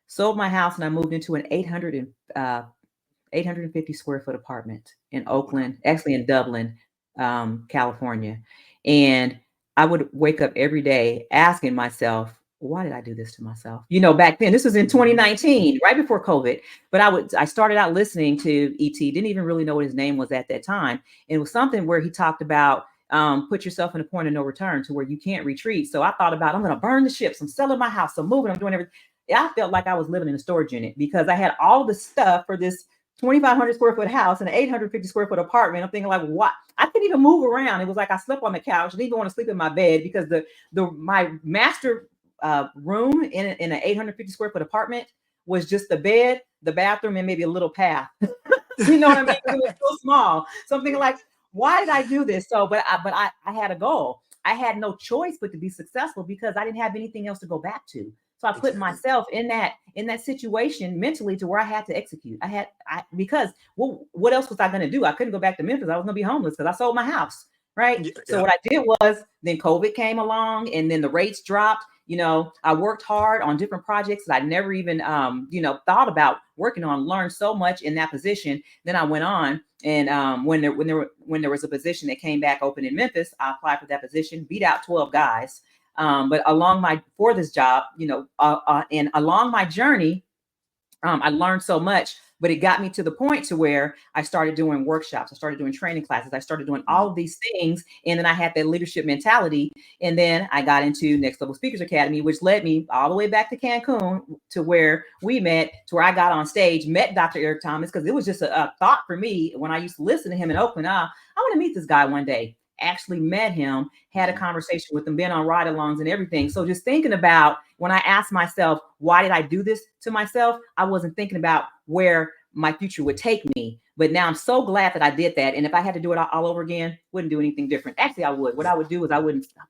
Sold my house, and I moved into an 850 square foot apartment in Wow. Oakland, actually in Dublin, California. And I would wake up every day asking myself, why did I do this to myself? Back then, this was in Mhm. 2019, right before COVID. But I started out listening to ET, didn't even really know what his name was at that time. And it was something where he talked about put yourself in a point of no return to where you can't retreat. So I thought about, I'm going to burn the ships. I'm selling my house. I'm moving. I'm doing everything. I felt like I was living in a storage unit because I had all the stuff for this 2,500 square foot house and an 850 square foot apartment. I'm thinking like, what? I couldn't even move around. It was like I slept on the couch. I didn't even want to sleep in my bed because my master room in an 850 square foot apartment was just the bed, the bathroom, and maybe a little path. You know what I mean? It was so small. So I'm thinking like, why did I do this? So, but I had a goal. I had no choice but to be successful because I didn't have anything else to go back to. So I put Exactly. myself in that situation mentally to where I had to execute. Because what else was I going to do? I couldn't go back to Memphis. I was going to be homeless because I sold my house, right? Yeah, So yeah. what I did was then COVID came along and then the rates dropped. I worked hard on different projects that I never even thought about working on. Learned so much in that position. Then I went on, and when there was a position that came back open in Memphis, I applied for that position, beat out 12 guys. But along my for this job, and along my journey, I learned so much, but it got me to the point to where I started doing workshops. I started doing training classes. I started doing all Mhm. of these things. And then I had that leadership mentality. And then I got into Next Level Speakers Academy, which led me all the way back to Cancun to where we met, to where I got on stage, met Dr. Eric Thomas, because it was just a thought for me when I used to listen to him in Oakland. I want to meet this guy one day. Actually met him, had a Mhm. conversation with him, been on ride alongs and everything. So just thinking about when I asked myself, why did I do this to myself? I wasn't thinking about where my future would take me. But now I'm so glad that I did that. And if I had to do it all over again, wouldn't do anything different. Actually, I would. What Yeah. I would do is I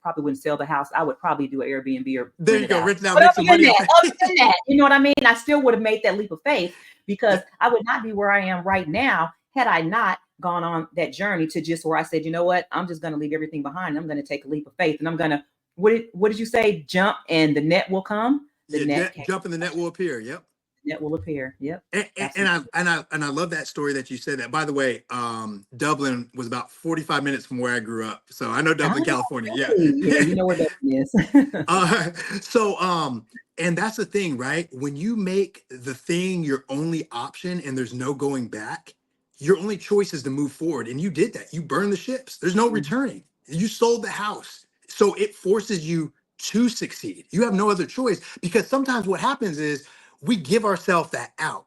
probably wouldn't sell the house. I would probably do an Airbnb or There rent you it go. out. Rich now, But make some money off other it. than that, you know what I mean? I still would have made that leap of faith because Yeah. I would not be where I am right now had I not gone on that journey to just where I said, you know what, I'm just going to leave everything behind. I'm going to take a leap of faith, and I'm going to what did you say? Jump and the net will come. The Yeah. net came. Jump in the net will appear. Yep. The net will appear. Yep, And absolutely. I love that story that you said that. By the way, Dublin was about 45 minutes from where I grew up, so I know Dublin, Oh, California. Yeah. really? Yeah, you know where that is. uh, so and that's the thing, right? When you make the thing your only option and there's no going back, your only choice is to move forward. And you did that. You burned the ships. There's no Mhm. returning. You sold the house. So it forces you to succeed. You have no other choice because sometimes what happens is we give ourselves that out.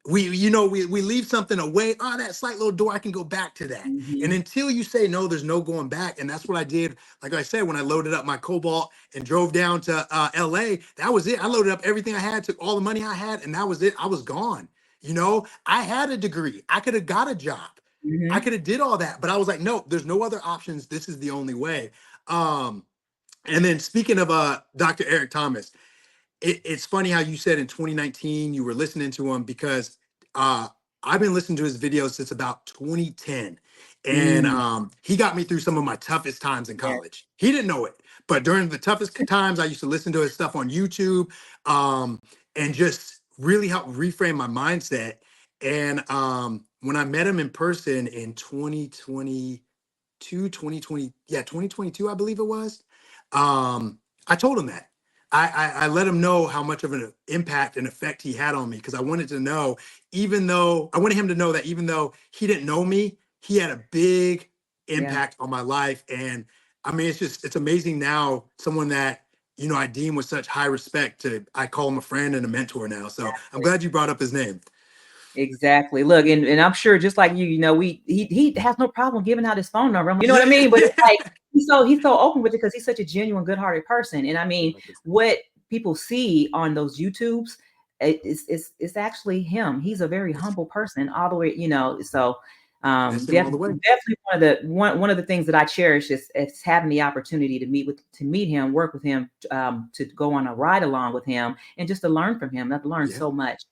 We leave something away. Oh, that slight little door, I can go back to that. And Mhm. until you say no, there's no going back. And that's what I did. Like I said, when I loaded up my Cobalt and drove down to LA, that was it. I loaded up everything I had, took all the money I had, and that was it. I was gone. I had a degree. I could have got a job. I Hmm. could have did all that, but I was like, no, there's no other options. This is the only way. Um, and then speaking of Dr. Eric Thomas, it's funny how you said in 2019 you were listening to him because uh, I've been listening to his videos since about 2010. And Mm, he got me through some of my toughest times in yeah, college. He didn't know it, but during the toughest times, I used to listen to his stuff on YouTube um, and just really help reframe my mindset. And when I met him in person in 2020, yeah, 2022, I believe it was. I told him that. I let him know how much of an impact and effect he had on me because I wanted to know, even though I wanted him to know that even though he didn't know me, he had a big yeah. impact on my life. And I mean, it's amazing now, someone that, I deem with such high respect I call him a friend and a mentor now. So I'm glad you brought up his name. Exactly. Look, and I'm sure just like you know, he has no problem giving out his phone number. You know what I Yeah. mean? But it's like he's so open with it because he's such a genuine, good-hearted person. And I mean, what people see on those YouTubes, it's actually him. He's a very Yes. humble person, all the way, So That's him all the way. definitely one of the things that I cherish is having the opportunity to meet him, work with him, to go on a ride along with him, and just to learn from him. I've learned Yeah. so much,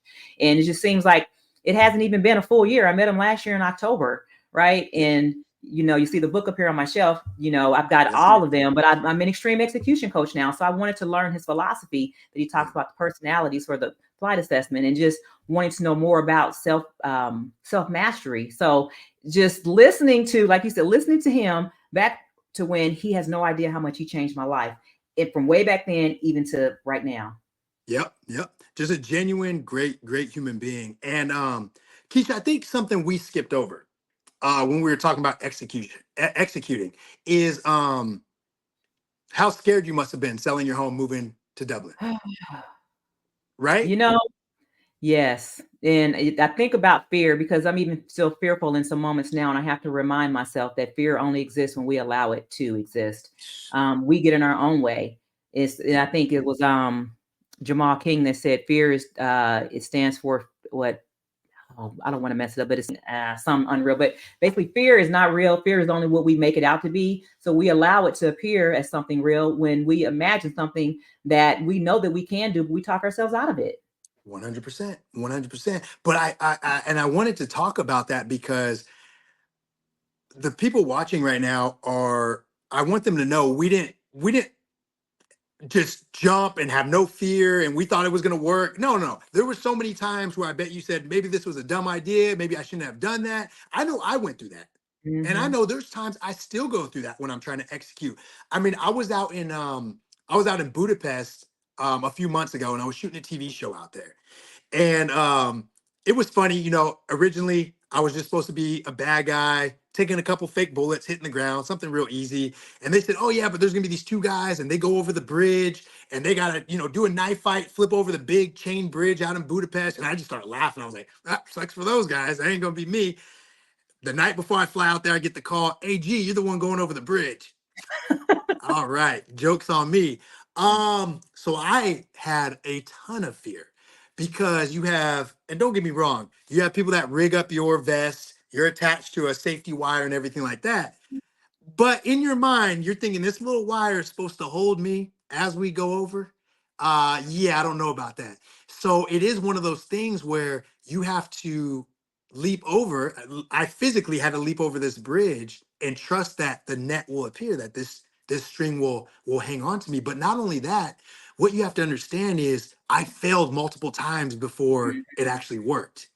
and it just seems like it hasn't even been a full year. I met him last year in October, right? Yeah. And you see the book up here on my shelf. I've got Yes, all sir. of them, but I'm an extreme execution coach now. So I wanted to learn his philosophy that he talks Yeah. about the personalities for the flight assessment, and just wanting to know more about self mastery. So just listening to, like you said, listening to him back to when he has no idea how much he changed my life, it from way back then even to right now. Yep, yep. Just a genuine, great, great human being. And Keisha, I think something we skipped over when we were talking about executing is how scared you must have been selling your home, moving to Dublin, right? you know, Yes. And I think about fear because I'm even still fearful in some moments now. And I have to remind myself that fear only exists when we allow it to exist. We get in our own way. And I Yep. think it was Jamal King that said fear it stands for what? Oh, I don't want to mess it up, but it's some unreal. But basically, fear is not real. Fear is only what we make it out to be. So we allow it to appear as something real when we imagine something that we know that we can do, but we talk ourselves out of it. 100%, 100%. But I wanted to talk about that because the people watching right now I want them to know we didn't just jump and have no fear and we thought it was going to work. No, no. There were so many times where I bet you said maybe this was a dumb idea, maybe I shouldn't have done that. I know I went through that. And I Hmm. know there's times I still go through that when I'm trying to execute. I mean, I was out in Budapest a few months ago and I was shooting a TV show out there. And it was funny, originally I was just supposed to be a bad guy, taking a couple fake bullets, hitting the ground, something real easy. And they said, oh, yeah, but there's going to be these two guys and they go over the bridge and they got to, do a knife fight, flip over the big chain bridge out in Budapest. And I just started laughing. I was like, sucks for those guys. That ain't going to be me. The night before I fly out there, I get the call, hey, G, you're the one going over the bridge. All right, joke's on me. So I had a ton of fear because and don't get me wrong, you have people that rig up your vest, you're attached to a safety wire and everything like that. But in your mind, you're thinking this little wire is supposed to hold me as we go over. Yeah, I don't know about that. So it is one of those things where you have to leap over. I physically had to leap over this bridge and trust that the net will appear, that this string will hang on to me. But not only that, what you have to understand is I failed multiple times before it actually worked.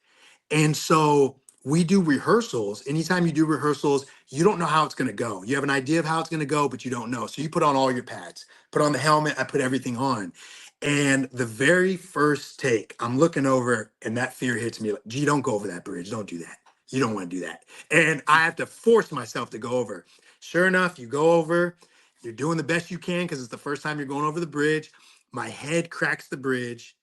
And so we do rehearsals. Anytime you do rehearsals, you don't know how it's going to go. You have an idea of how it's going to go, but you don't know. So you put on all your pads, put on the helmet, I put everything on. And the very first take, I'm looking over and that fear hits me like, gee, don't go over that bridge. Don't do that. You don't want to do that. And I have to force myself to go over. Sure enough, you go over, you're doing the best you can because it's the first time you're going over the bridge. My head cracks the bridge.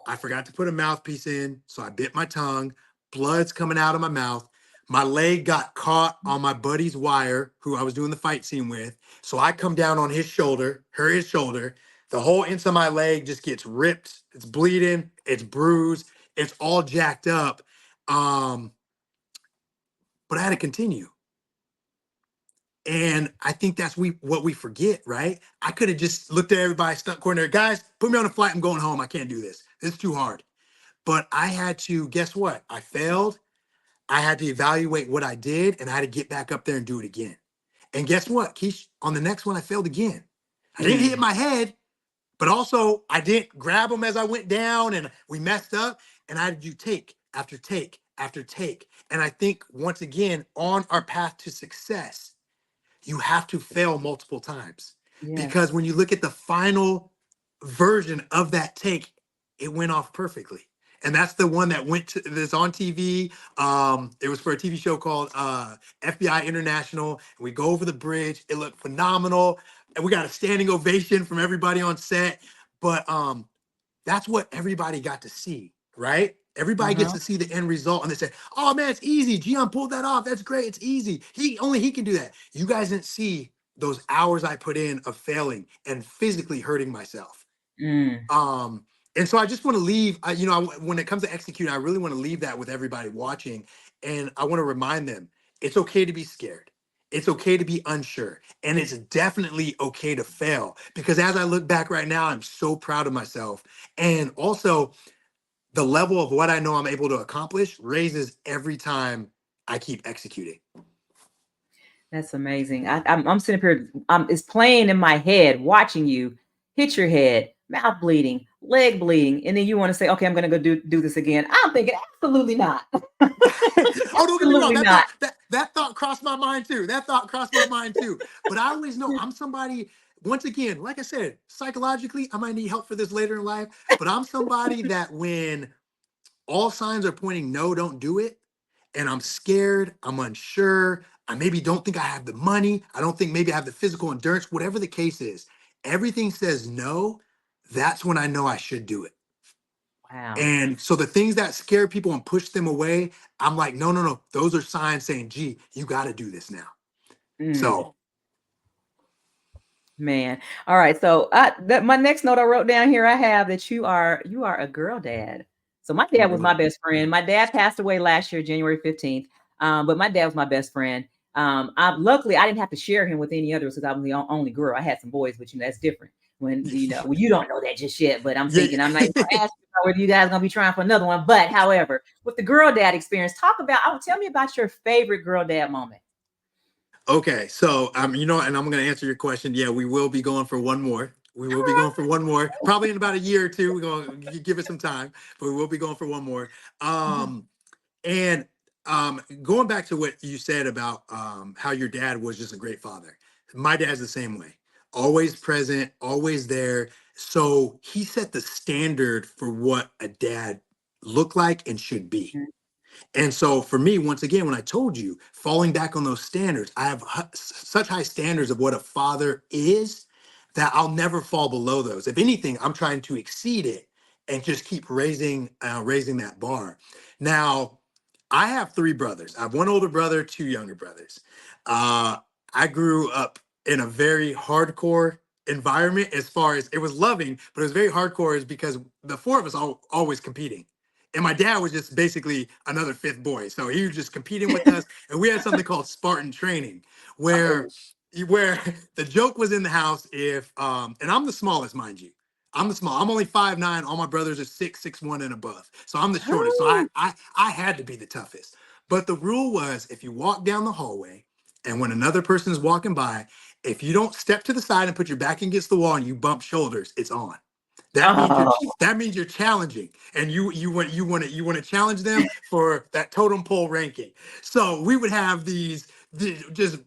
I forgot to put a mouthpiece in, so I bit my tongue. Blood's coming out of my mouth. My leg got caught on my buddy's wire, who I was doing the fight scene with. So I come down on his shoulder. The whole inside of my leg just gets ripped. It's bleeding. It's bruised. It's all jacked up. Um, but I had to continue. And I think that's what we forget, right? I could have just looked at everybody, stunt coordinator, guys, put me on a flight. I'm going home. I can't do this. This is too hard. But I had to, guess what? I failed. I had to evaluate what I did and I had to get back up there and do it again. And guess what, Keish? On the next one, I failed again. I didn't hit Mm. my head, but also I didn't grab them as I went down and we messed up. And I had to do take after take after take. And I think once again, on our path to success, you have to fail multiple times because Yes. when you look at the final version of that take, it went off perfectly. And that's the one that went to that's on TV. It was for a TV show called FBI International. And we go over the bridge. It looked phenomenal. And we got a standing ovation from everybody on set. But that's what everybody got to see, right? Everybody gets Uh-huh. to see the end result and they say, oh man, it's easy. Gian pulled that off. That's great. It's easy. He can do that. You guys didn't see those hours I put in of failing and physically hurting myself. Mm. Um, and so I just want to leave, when it comes to executing, I really want to leave that with everybody watching. And I want to remind them, it's okay to be scared. It's okay to be unsure. And it's definitely okay to fail. Because as I look back right now, I'm so proud of myself. And also, the level of what I know I'm able to accomplish raises every time I keep executing. That's amazing. I'm sitting up here. It's playing in my head, watching you hit your head, mouth bleeding, leg bleeding, and then you want to say, "Okay, I'm going to go do this again." I'm thinking, absolutely not. Oh, don't get me wrong. Absolutely not. That thought crossed my mind too. That thought crossed my mind too. But I always know I'm somebody. Once again, like I said, psychologically, I might need help for this later in life. But I'm somebody that when all signs are pointing no, don't do it, and I'm scared, I'm unsure, I maybe don't think I have the money, I don't think maybe I have the physical endurance, whatever the case is, everything says no, that's when I know I should do it. Wow. And so the things that scare people and push them away, I'm like, no, no, no. Those are signs saying, gee, you got to do this now. Mm. So, Man. All right. So my next note I wrote down here, I have that you are a girl dad. So my dad was my what? best friend. My dad passed away last year, January 15th. But my dad was my best friend. Luckily I didn't have to share him with any others because I was the only girl. I had some boys, but that's different when you don't know that just yet. But I'm Yeah. thinking I'm not even gonna ask you whether you guys gonna be trying for another one. But however, with the girl dad experience, tell me about your favorite girl dad moment. Okay. So, and I'm going to answer your question. Yeah, we will be going for one more. We will be going for one more, probably in about a year or two. We're going to give it some time, but we will be going for one more. Um, And going back to what you said about how your dad was just a great father, my dad's the same way. Always present, always there. So he set the standard for what a dad looked like and should be. And so for me, once again, when I told you, falling back on those standards, I have such high standards of what a father is that I'll never fall below those. If anything, I'm trying to exceed it and just keep raising that bar. Now, I have three brothers. I have one older brother, two younger brothers. Uh, I grew up in a very hardcore environment as far as it was loving, but it was very hardcore is because the four of us always competing. And my dad was just basically another fifth boy. So he was just competing with us. And we had something called Spartan training, where Oh. where the joke was in the house if and I'm the smallest, mind you. I'm the small. I'm only 5'9". All my brothers are 6'1" and above. So I'm the shortest. So I Oh. I I had to be the toughest. But the rule was if you walk down the hallway and when another person is walking by, if you don't step to the side and put your back against the wall and you bump shoulders, it's on. Oh. That means you're challenging, and you want to challenge them for that totem pole ranking. So we would have these just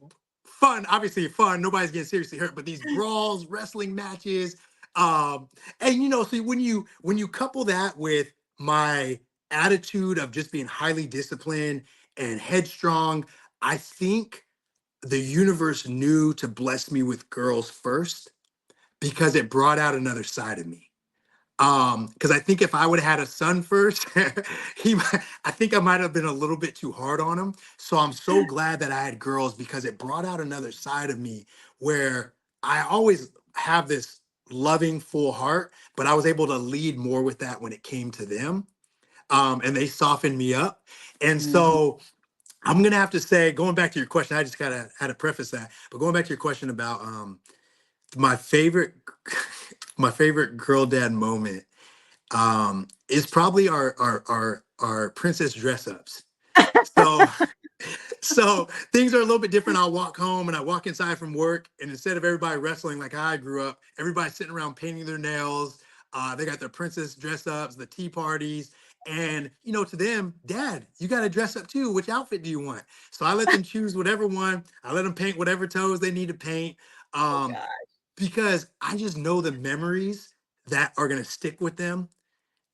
fun, obviously fun. Nobody's getting seriously hurt, but these brawls, wrestling matches, and so when you couple that with my attitude of just being highly disciplined and headstrong, I think the universe knew to bless me with girls first because it brought out another side of me. Because I think if I would have had a son first, I think I might have been a little bit too hard on him. So I'm so glad that I had girls because it brought out another side of me where I always have this loving full heart, but I was able to lead more with that when it came to them. And they softened me up. And Mhm. so I'm gonna have to say, going back to your question, I just gotta had to preface that, but going back to your question about my favorite my favorite girl dad moment is probably our princess dress ups. So so things are a little bit different. I'll walk home and I walk inside from work, and instead of everybody wrestling like I grew up, everybody's sitting around painting their nails. They got their princess dress ups, the tea parties. And to them, Dad, you got to dress up too. Which outfit do you want? So I let them choose whatever one. I let them paint whatever toes they need to paint. Oh Um, God. because I just know the memories that are gonna stick with them.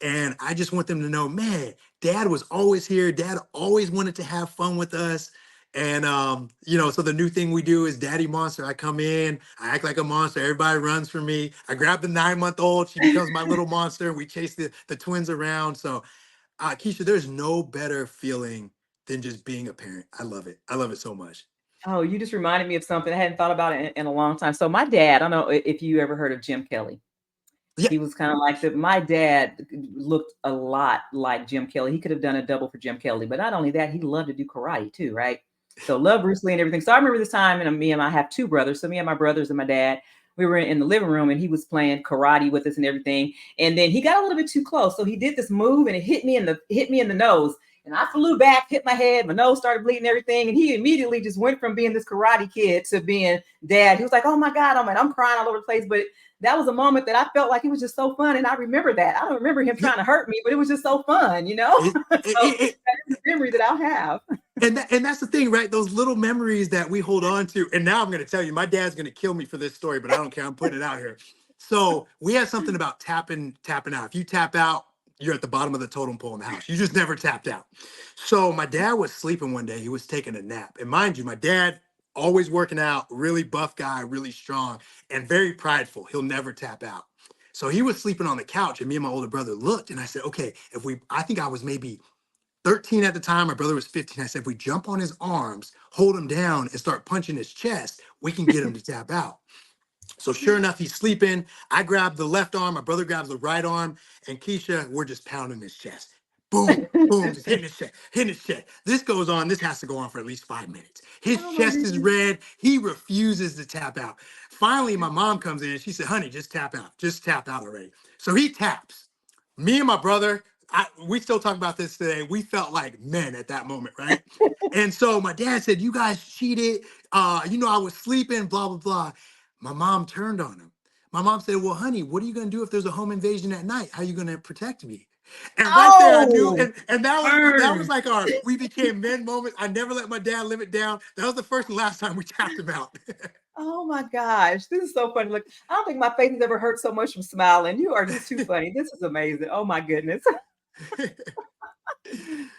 And I just want them to know, man, dad was always here. Dad always wanted to have fun with us. And so the new thing we do is Daddy Monster. I come in, I act like a monster, everybody runs for me. I grab the 9-month-old, she becomes my little monster, and we chase the twins around. So Keisha, there's no better feeling than just being a parent. I love it. I love it so much. Oh, you just reminded me of something I hadn't thought about it in a long time. So my dad, I don't know if you ever heard of Jim Kelly. Yeah. He was kind of like my dad looked a lot like Jim Kelly. He could have done a double for Jim Kelly, but not only that, he loved to do karate too, right? So love Bruce Lee and everything. So I remember this time, and me and I have two brothers. So me and my brothers and my dad, we were in the living room, and he was playing karate with us and everything. And then he got a little bit too close, so he did this move, and it hit me in the nose. And I flew back, hit my head, my nose started bleeding, everything. And he immediately just went from being this karate kid to being dad. He was like, "Oh my God!" I'm crying all over the place, but that was a moment that I felt like it was just so fun. And I remember that. I don't remember him Yeah. trying to hurt me, but it was just so fun, you know? It, So it, it, that is a memory that I'll have. and that's the thing, right? Those little memories that we hold on to. And now I'm going to tell you, my dad's going to kill me for this story, but I don't care. I'm putting it out here. So we had something about tapping out. If you tap out, you're at the bottom of the totem pole in the house. You just never tapped out. So my dad was sleeping one day. He was taking a nap. And mind you, my dad, always working out, really buff guy, really strong, and very prideful. He'll never tap out. So he was sleeping on the couch, and me and my older brother looked, and I said, okay, I think I was maybe 13 at the time. My brother was 15. I said, if we jump on his arms, hold him down, and start punching his chest, we can get him to tap out. So sure enough, he's sleeping. I grab the left arm, my brother grabs the right arm, and Keisha, we're just pounding his chest. Boom, boom, just hitting his chest, hitting his chest. This goes on, this has to go on for at least 5 minutes. His Oh my chest is goodness. red. He refuses to tap out. Finally, my mom comes in and she said, honey, just tap out. Just tap out already. So he taps. Me and my brother, we still talk about this today. We felt like men at that moment, right? And so my dad said, you guys cheated. I was sleeping, blah, blah, blah. My mom turned on him. My mom said, well, honey, what are you going to do if there's a home invasion at night? How are you going to protect me? And right there, I knew, Oh, and that was burn. like our we became men moment. I never let my dad live it down. That was the first and last time we tapped him out. Oh my gosh. This is so funny. Look, I don't think my face has ever hurt so much from smiling. You are just too funny. This is amazing. Oh my goodness.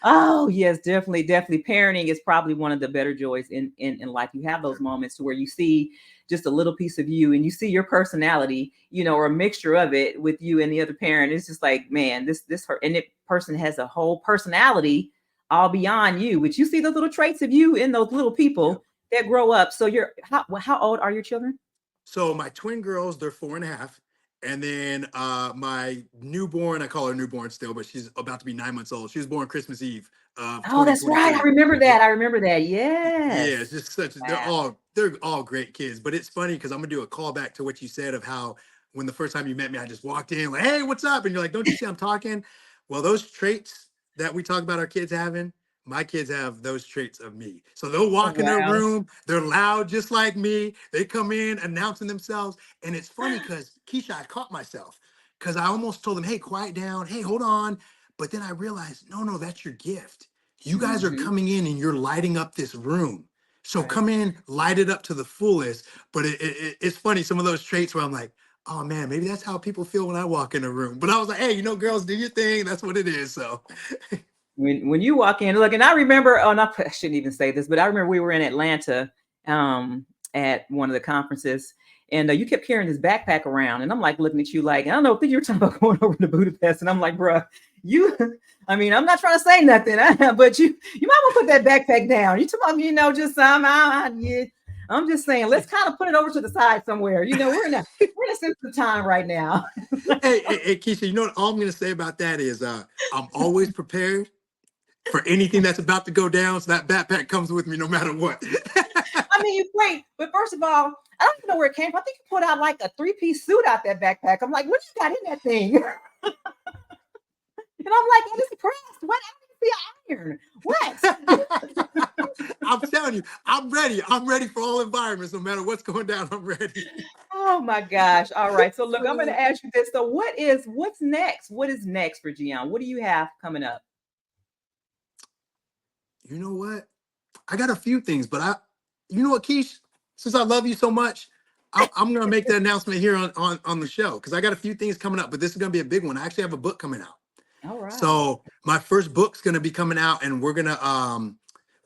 Oh yes, definitely, definitely. Parenting is probably one of the better joys in life. You have those moments to where you see just a little piece of you, and you see your personality, or a mixture of it with you and the other parent. It's just like, man, this her and it person has a whole personality all beyond you, which you see the little traits of you in those little Yep. people that grow up. So how old are your children? So my twin girls, they're 4.5. And then my newborn, I call her newborn still, but she's about to be 9 months old. She was born Christmas Eve of Oh, that's right. I 2023. remember Yeah. that. I remember that. Yeah, Yes. it's just such Wow. they're all great kids. But it's funny because I'm gonna do a callback to what you said of how when the first time you met me, I just walked in like, hey, what's up? And you're like, don't you see I'm talking? Well, those traits that we talk about our kids having, my kids have those traits of me. So they'll Oh, walk in their wow. room, they're loud just like me. They come in announcing themselves. And it's funny because Keisha, I caught myself because I almost told them, hey, quiet down, hey, hold on. But then I realized, no, that's your gift. You guys are Hmm. coming in and you're lighting up this room. So Right. come in, light it up to the fullest. But it's funny, some of those traits where I'm like, oh man, maybe that's how people feel when I walk in a room. But I was like, hey, girls, do your thing. That's what it is. So When you walk in, look, and I remember, I shouldn't even say this, but I remember we were in Atlanta um, at one of the conferences, and you kept carrying this backpack around, and I'm like looking at you like, I don't know, I think you were talking about going over to Budapest, and I'm like, bruh, you, I mean, I'm not trying to say nothing, but you might want to put that backpack down. You talking about, just yeah. I'm just saying, let's kind of put it over to the side somewhere. We're in a sensitive time right now. hey, Keisha, you know what all I'm gonna say about that is I'm always prepared. for anything that's about to go down. So that backpack comes with me no matter what. I mean, you great, but first of all, I don't even know where it came from. I think you pulled out like a 3-piece suit out that backpack. I'm like, what you got in that thing? And I'm like, it's pressed. What? I don't even see an iron. What? I'm telling you, I'm ready. I'm ready for all environments. No matter what's going down, I'm ready. Oh my gosh. All right. So look, I'm going to ask you this. So what's next? What is next for Gian? What do you have coming up? You know what? I got a few things, but you know what, Keish? Since I love you so much, I'm gonna make the announcement here on the show because I got a few things coming up, but this is gonna be a big one. I actually have a book coming out. All right. So my first book's gonna be coming out, and we're gonna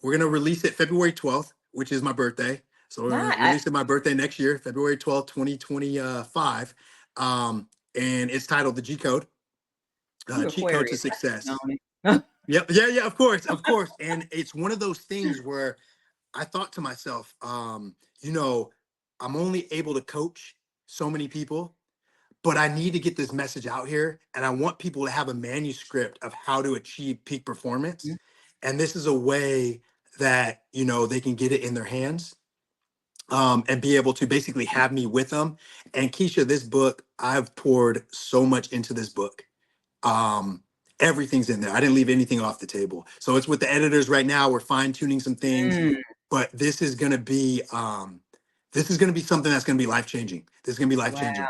release it February 12th, which is my birthday. So we're gonna Nah, release it my birthday next year, February 12th, 2025. And it's titled The G Code, you Cheat Code to Aquarius. Success. I Yep, yeah, of course, of course. And it's one of those things where I thought to myself, you know, I'm only able to coach so many people, but I need to get this message out here. And I want people to have a manuscript of how to achieve peak performance. And this is a way that, they can get it in their hands, and be able to basically have me with them. And Keisha, this book, I've poured so much into this book. Um, Everything's in there. I didn't leave anything off the table. So it's with the editors right now. We're fine tuning some things, but this is gonna be something that's gonna be life changing. This is gonna be life Wow. changing.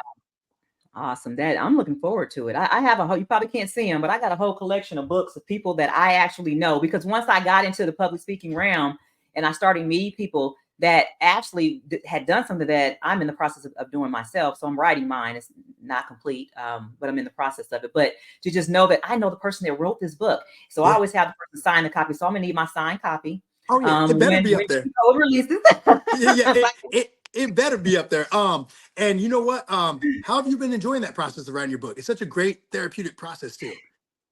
Awesome. That I'm looking forward to it. I have a whole, you probably can't see them, but I got a whole collection of books of people that I actually know because once I got into the public speaking realm and I started meeting people that actually had done something that I'm in the process of doing myself. So I'm writing mine. It's not complete, but I'm in the process of it. But to just know that I know the person that wrote this book. So I Yeah. always have the person sign the copy. So I'm gonna need my signed copy. Oh yeah, it better be up When there. code releases. Yeah, it better be up there. And you know what? How have you been enjoying that process of writing your book? It's such a great therapeutic process too.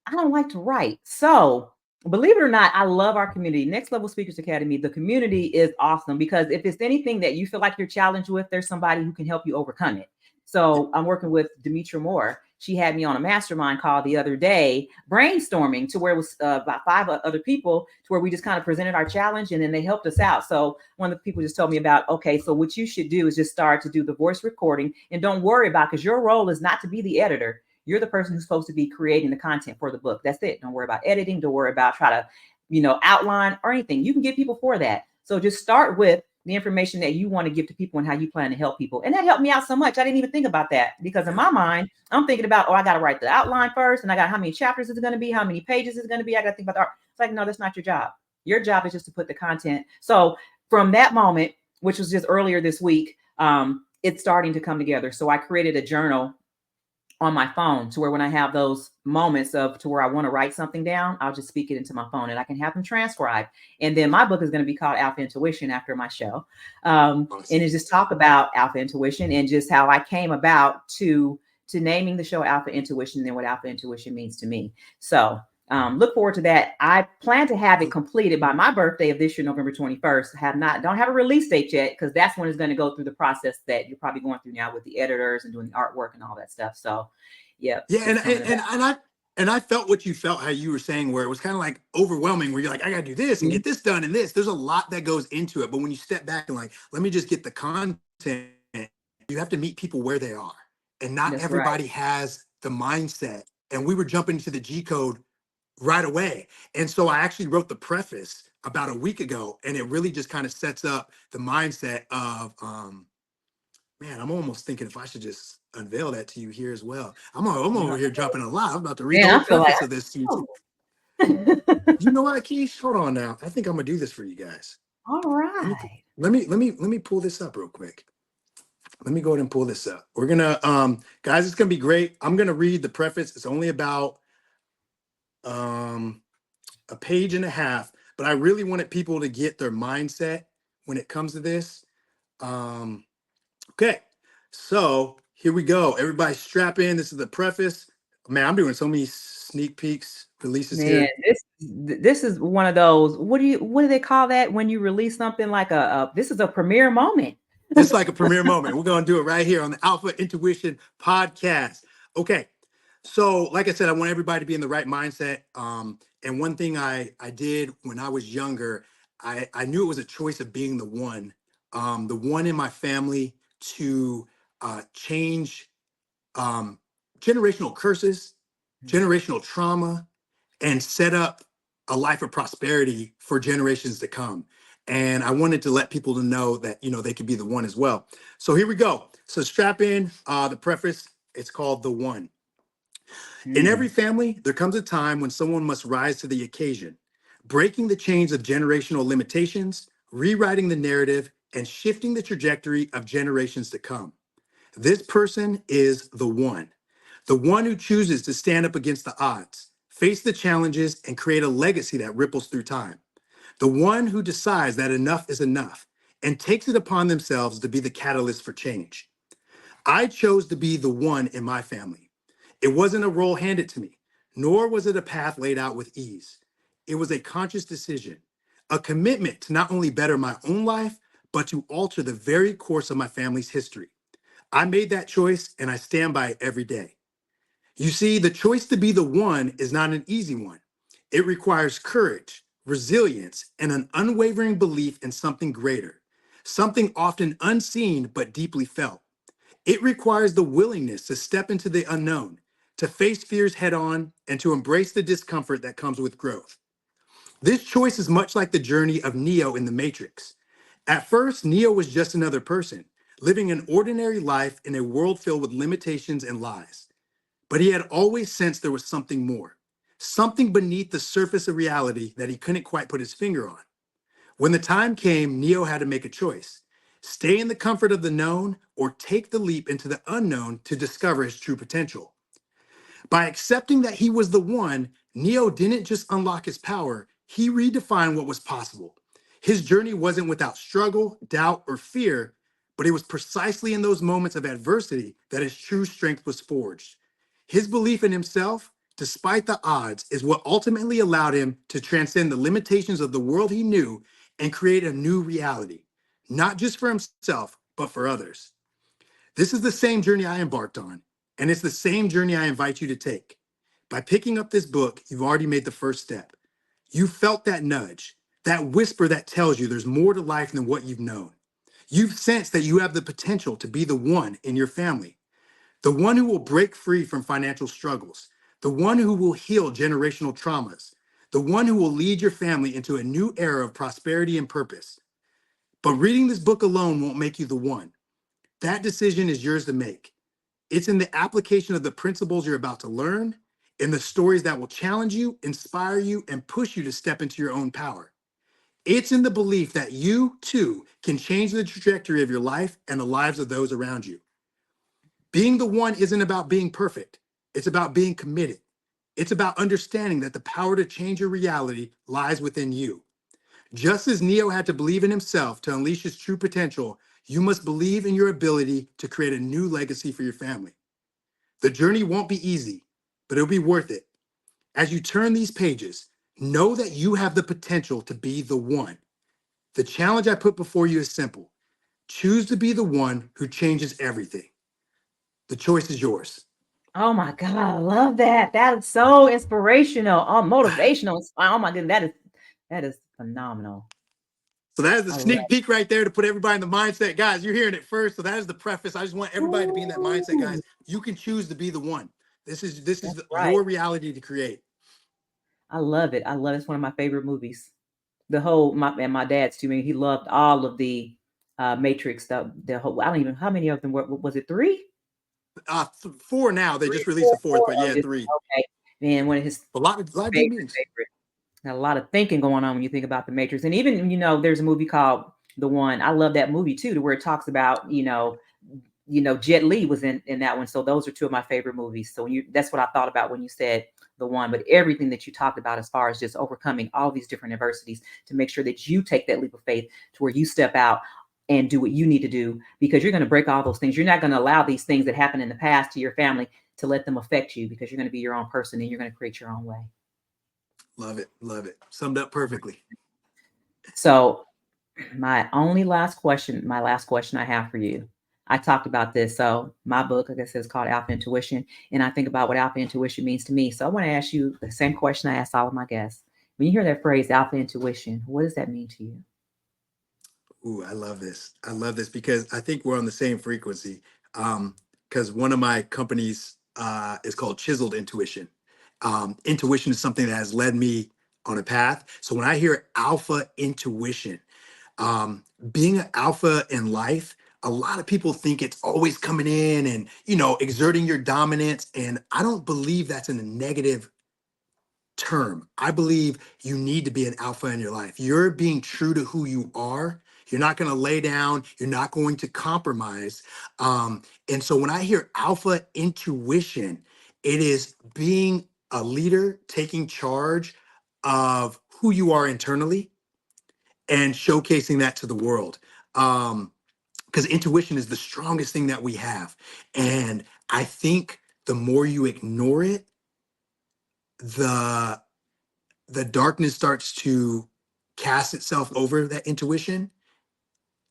I don't like to write. So, believe it or not, I love our community. Next Level Speakers Academy, the community is awesome because if it's anything that you feel like you're challenged with, there's somebody who can help you overcome it. So, I'm working with Demetra Moore. She had me on a mastermind call the other day, brainstorming to where it was about 5 other people, to where we just kind of presented our challenge and then they helped us out. So, one of the people just told me about, okay, so what you should do is just start to do the voice recording and don't worry about, because your role is not to be the editor. You're the person who's supposed to be creating the content for the book. That's it. Don't worry about editing. Don't worry about try to, outline or anything. You can get people for that. So just start with the information that you want to give to people and how you plan to help people. And that helped me out so much. I didn't even think about that because in my mind, I'm thinking about, I got to write the outline first. And I got how many chapters is it going to be? How many pages is it going to be? I got to think about the art. It's like, no, that's not your job. Your job is just to put the content. So from that moment, which was just earlier this week, it's starting to come together. So I created a journal on my phone to where when I have those moments of to where I want to write something down, I'll just speak it into my phone and I can have them transcribed. And then my book is going to be called Alpha Intuition after my show. And it's just talk about Alpha Intuition and just how I came about to naming the show Alpha Intuition and then what Alpha Intuition means to me. So look forward to that. I plan to have it completed by my birthday of this year, November 21st. Don't have a release date yet because that's when it's going to go through the process that you're probably going through now with the editors and doing the artwork and all that stuff. So, yeah. And I felt what you felt, how you were saying, where it was kind of like overwhelming, where you're like, I got to do this and get this done and this. There's a lot that goes into it, but when you step back and like, let me just get the content, you have to meet people where they are, and not everybody has the mindset. And we were jumping to the G Code right away. And so I actually wrote the preface about a week ago, and it really just kind of sets up the mindset of, man, I'm almost thinking if I should just unveil that to you here as well. I'm over here dropping a lot. I'm about to read the whole preface of this. You know what, Keish? Hold on now. I think I'm gonna do this for you guys. All right. Let me pull this up real quick. Let me go ahead and pull this up. We're gonna guys, it's gonna be great. I'm gonna read the preface. It's only about a page and a half, but I really wanted people to get their mindset when it comes to this. Okay, so here we go. Everybody strap in. This is the preface. Man, I'm doing so many sneak peeks releases here. This is one of those. What do they call that when you release something like this is a premiere moment? It's like a premiere moment. We're gonna do it right here on the Alpha Intuition podcast. Okay, So, like I said, I want everybody to be in the right mindset. And one thing I did when I was younger, I knew it was a choice of being the one in my family to change um, generational curses, generational trauma, and set up a life of prosperity for generations to come. And I wanted to let people to know that they could be the one as well. So here we go. So strap in. The preface. It's called The One. In every Mm. family, there comes a time when someone must rise to the occasion, breaking the chains of generational limitations, rewriting the narrative, and shifting the trajectory of generations to come. This person is the one who chooses to stand up against the odds, face the challenges, and create a legacy that ripples through time. The one who decides that enough is enough and takes it upon themselves to be the catalyst for change. I chose to be the one in my family. It wasn't a role handed to me, nor was it a path laid out with ease. It was a conscious decision, a commitment to not only better my own life, but to alter the very course of my family's history. I made that choice and I stand by it every day. You see, the choice to be the one is not an easy one. It requires courage, resilience, and an unwavering belief in something greater, something often unseen but deeply felt. It requires the willingness to step into the unknown, to face fears head on, and to embrace the discomfort that comes with growth. This choice is much like the journey of Neo in The Matrix. At first, Neo was just another person, living an ordinary life in a world filled with limitations and lies. But he had always sensed there was something more, something beneath the surface of reality that he couldn't quite put his finger on. When the time came, Neo had to make a choice: stay in the comfort of the known or take the leap into the unknown to discover his true potential. By accepting that he was the one, Neo didn't just unlock his power, he redefined what was possible. His journey wasn't without struggle, doubt, or fear, but it was precisely in those moments of adversity that his true strength was forged. His belief in himself, despite the odds, is what ultimately allowed him to transcend the limitations of the world he knew and create a new reality, not just for himself, but for others. This is the same journey I embarked on, and it's the same journey I invite you to take. By picking up this book, you've already made the first step. You felt that nudge, that whisper that tells you there's more to life than what you've known. You've sensed that you have the potential to be the one in your family, the one who will break free from financial struggles, the one who will heal generational traumas, the one who will lead your family into a new era of prosperity and purpose. But reading this book alone won't make you the one. That decision is yours to make. It's in the application of the principles you're about to learn, in the stories that will challenge you, inspire you, and push you to step into your own power. It's in the belief that you, too, can change the trajectory of your life and the lives of those around you. Being the one isn't about being perfect, it's about being committed. It's about understanding that the power to change your reality lies within you. Just as Neo had to believe in himself to unleash his true potential, you must believe in your ability to create a new legacy for your family. The journey won't be easy, but it'll be worth it. As you turn these pages, know that you have the potential to be the one. The challenge I put before you is simple: choose to be the one who changes everything. The choice is yours. Oh my God, I love that. That is so inspirational, motivational. Oh my goodness, that is phenomenal. So that is the I love sneak peek right there to put everybody in the mindset. Guys, you're hearing it first. So that is the preface. I just want everybody to be in that mindset, Ooh, guys. You can choose to be the one. This is that's right. your reality to create. I love it. I love it. It's one of my favorite movies. The whole my dad's too. I mean, he loved all of the Matrix. The whole. I don't even how many of them were. Was it three? Four now. They Three, just released four, the fourth, four. but Oh, yeah, just three. okay. Man, one of his A lot of good movies. favorite. Got a lot of thinking going on when you think about the Matrix, and even there's a movie called The One. I love that movie too, to where it talks about Jet Li was in that one. So those are two of my favorite movies. So that's what I thought about when you said The One. But everything that you talked about as far as just overcoming all these different adversities to make sure that you take that leap of faith to where you step out and do what you need to do, because you're going to break all those things. You're not going to allow these things that happen in the past to your family to let them affect you, because you're going to be your own person and you're going to create your own way. Love it. Love it. Summed up perfectly. So my last question I have for you. I talked about this. So my book, like I said, is called Alpha Intuition, and I think about what Alpha Intuition means to me. So I want to ask you the same question I asked all of my guests. When you hear that phrase, Alpha Intuition, what does that mean to you? Ooh, I love this. I love this because I think we're on the same frequency. Because one of my companies is called Chiseled Intuition. Intuition is something that has led me on a path. So when I hear alpha intuition, being an alpha in life, a lot of people think it's always coming in and, exerting your dominance. And I don't believe that's in a negative term. I believe you need to be an alpha in your life. You're being true to who you are. You're not going to lay down. You're not going to compromise. And so when I hear alpha intuition, it is being a leader, taking charge of who you are internally and showcasing that to the world. Because intuition is the strongest thing that we have. And I think the more you ignore it, the darkness starts to cast itself over that intuition.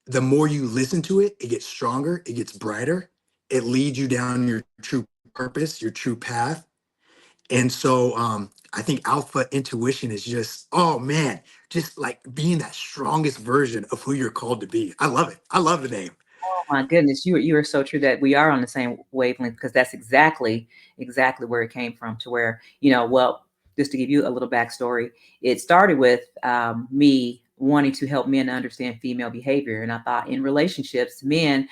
The more you listen to it, it gets stronger, it gets brighter, it leads you down your true purpose, your true path. And so I think alpha intuition is just, oh man, just like being that strongest version of who you're called to be. I love it. I love the name. Oh my goodness, you are so true that we are on the same wavelength, because that's exactly where it came from. To where, well, just to give you a little backstory, it started with me wanting to help men understand female behavior, and I thought in relationships, men,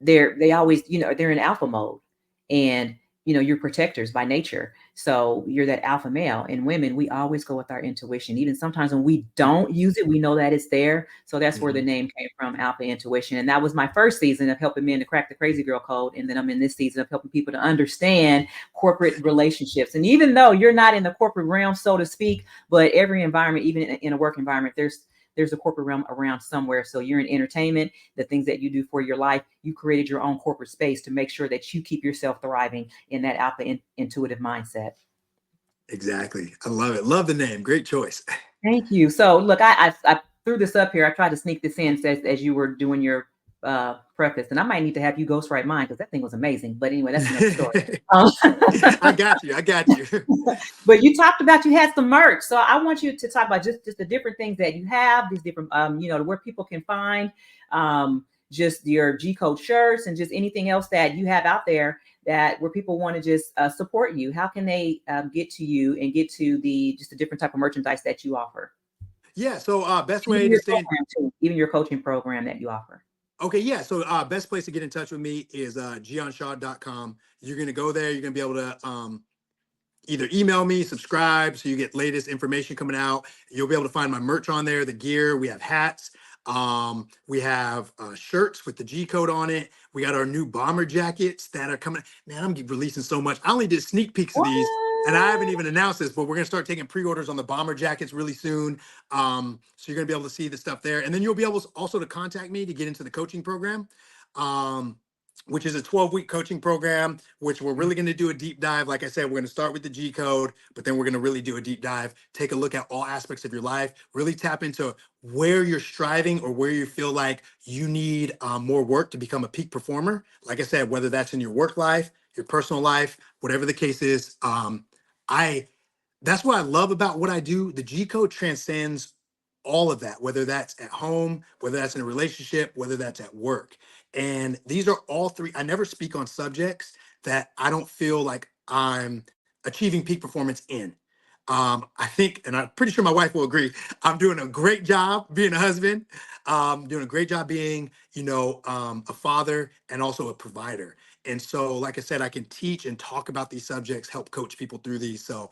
they always, they're in alpha mode, and you're protectors by nature, so you're that alpha male. And women, we always go with our intuition, even sometimes when we don't use it, we know that it's there. So that's where the Mhm. name came from, Alpha Intuition. And that was my first season of helping men to crack the crazy girl code, and then I'm in this season of helping people to understand corporate relationships. And even though you're not in the corporate realm, so to speak, but every environment, even in a work environment, there's a corporate realm around somewhere. So you're in entertainment, the things that you do for your life, you created your own corporate space to make sure that you keep yourself thriving in that intuitive mindset. Exactly. I love it. Love the name. Great choice. Thank you. So look, I threw this up here. I tried to sneak this in as you were doing your preface, and I might need to have you ghostwrite mine, because that thing was amazing. But anyway, that's another story. Um, I got you. I got you. but you talked about, you had some merch, so I want you to talk about just the different things that you have, these different where people can find just your G Code shirts, and just anything else that you have out there, that where people want to just support you. How can they get to you and get to the different type of merchandise that you offer? Yeah. So best And even way to your stay in. program too, even your coaching program that you offer. Okay, yeah. So best place to get in touch with me is gionshaw.com. You're gonna go there, you're gonna be able to either email me, subscribe, so you get latest information coming out. You'll be able to find my merch on there, the gear. We have hats. We have shirts with the G code on it. We got our new bomber jackets that are coming. Man, I'm releasing so much. I only did sneak peeks of these, and I haven't What? even announced this, but we're gonna start taking pre-orders on the bomber jackets really soon. So you're gonna be able to see the stuff there, and then you'll be able also to contact me to get into the coaching program. Which is a 12-week coaching program, which we're really going to do a deep dive. Like I said, we're going to start with the G code, but then we're going to really do a deep dive, take a look at all aspects of your life, really tap into where you're striving or where you feel like you need more work to become a peak performer. Like I said, whether that's in your work life, your personal life, whatever the case is. I That's what I love about what I do. The G code transcends all of that, whether that's at home, whether that's in a relationship, whether that's at work. And these are all three. I never speak on subjects that I don't feel like I'm achieving peak performance in. I think, and I'm pretty sure my wife will agree, I'm doing a great job being a husband, doing a great job being, a father and also a provider. And so, like I said, I can teach and talk about these subjects, help coach people through these. So,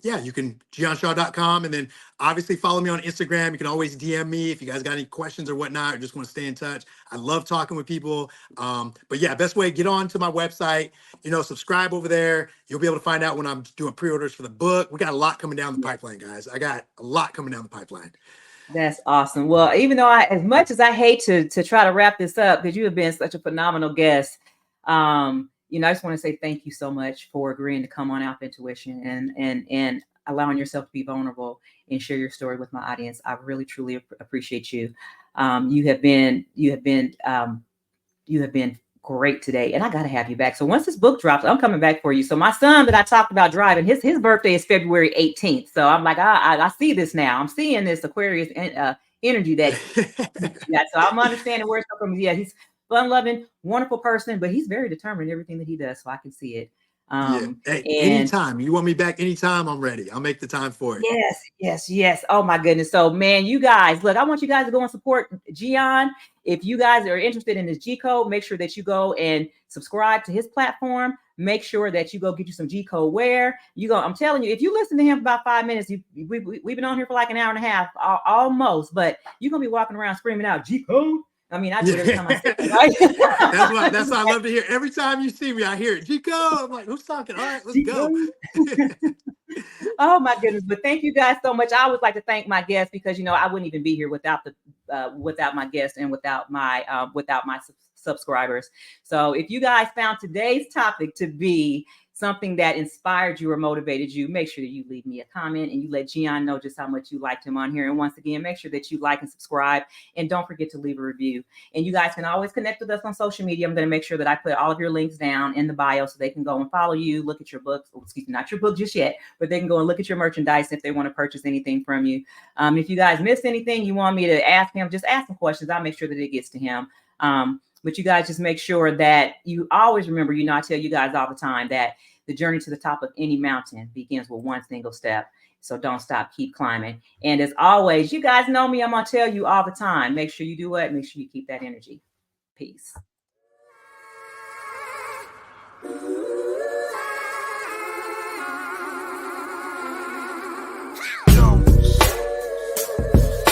yeah, you can gionshaw.com, and then obviously follow me on Instagram. You can always DM me if you guys got any questions or whatnot, or just want to stay in touch. I love talking with people. But yeah, best way, get on to my website, subscribe over there. You'll be able to find out when I'm doing pre-orders for the book. We got a lot coming down the pipeline, guys. I got a lot coming down the pipeline. That's awesome. Well, even though as much as I hate to try to wrap this up, because you have been such a phenomenal guest, I just want to say thank you so much for agreeing to come on Alpha Intuition, and allowing yourself to be vulnerable and share your story with my audience. I really truly appreciate you. You have been You have been great today, and I got to have you back. So once this book drops, I'm coming back for you. So my son that I talked about driving, his birthday is February 18th. So I'm like, I see this now. I'm seeing this Aquarius energy that. Yeah, so I'm understanding where it's coming from. Yeah, he's fun-loving, wonderful person, but he's very determined in everything that he does. So I can see it. Yeah. Hey, And anytime you want me back, anytime I'm ready. I'll make the time for it. yes. Oh my goodness. So man, you guys, look, I want you guys to go and support Gian. If you guys are interested in his G code, make sure that you go and subscribe to his platform. Make sure that you go get you some G code wear. You go. I'm telling you, if you listen to him for about 5 minutes, we've been on here for like an hour and a half, almost. But you're gonna be walking around screaming out G code. I mean, I do it every time I see it, right? That's why I love to hear. Every time you see me, I hear it. Chico. I'm like, who's talking? All right, let's go. Oh my goodness. But thank you guys so much. I always like to thank my guests because I wouldn't even be here without without my guests and without my subscribers. So if you guys found today's topic to be something that inspired you or motivated you, make sure that you leave me a comment and you let Gian know just how much you liked him on here. And once again, make sure that you like and subscribe, and don't forget to leave a review. And you guys can always connect with us on social media. I'm going to make sure that I put all of your links down in the bio so they can go and follow you, look at your books. Excuse me, not your book just yet, but they can go and look at your merchandise if they want to purchase anything from you. If you guys missed anything you want me to ask him, just ask him questions. I'll make sure that it gets to him. But you guys just make sure that you always remember, I tell you guys all the time that the journey to the top of any mountain begins with one single step. So don't stop, keep climbing. And as always, you guys know me, I'm going to tell you all the time, make sure you do what? Make sure you keep that energy. Peace.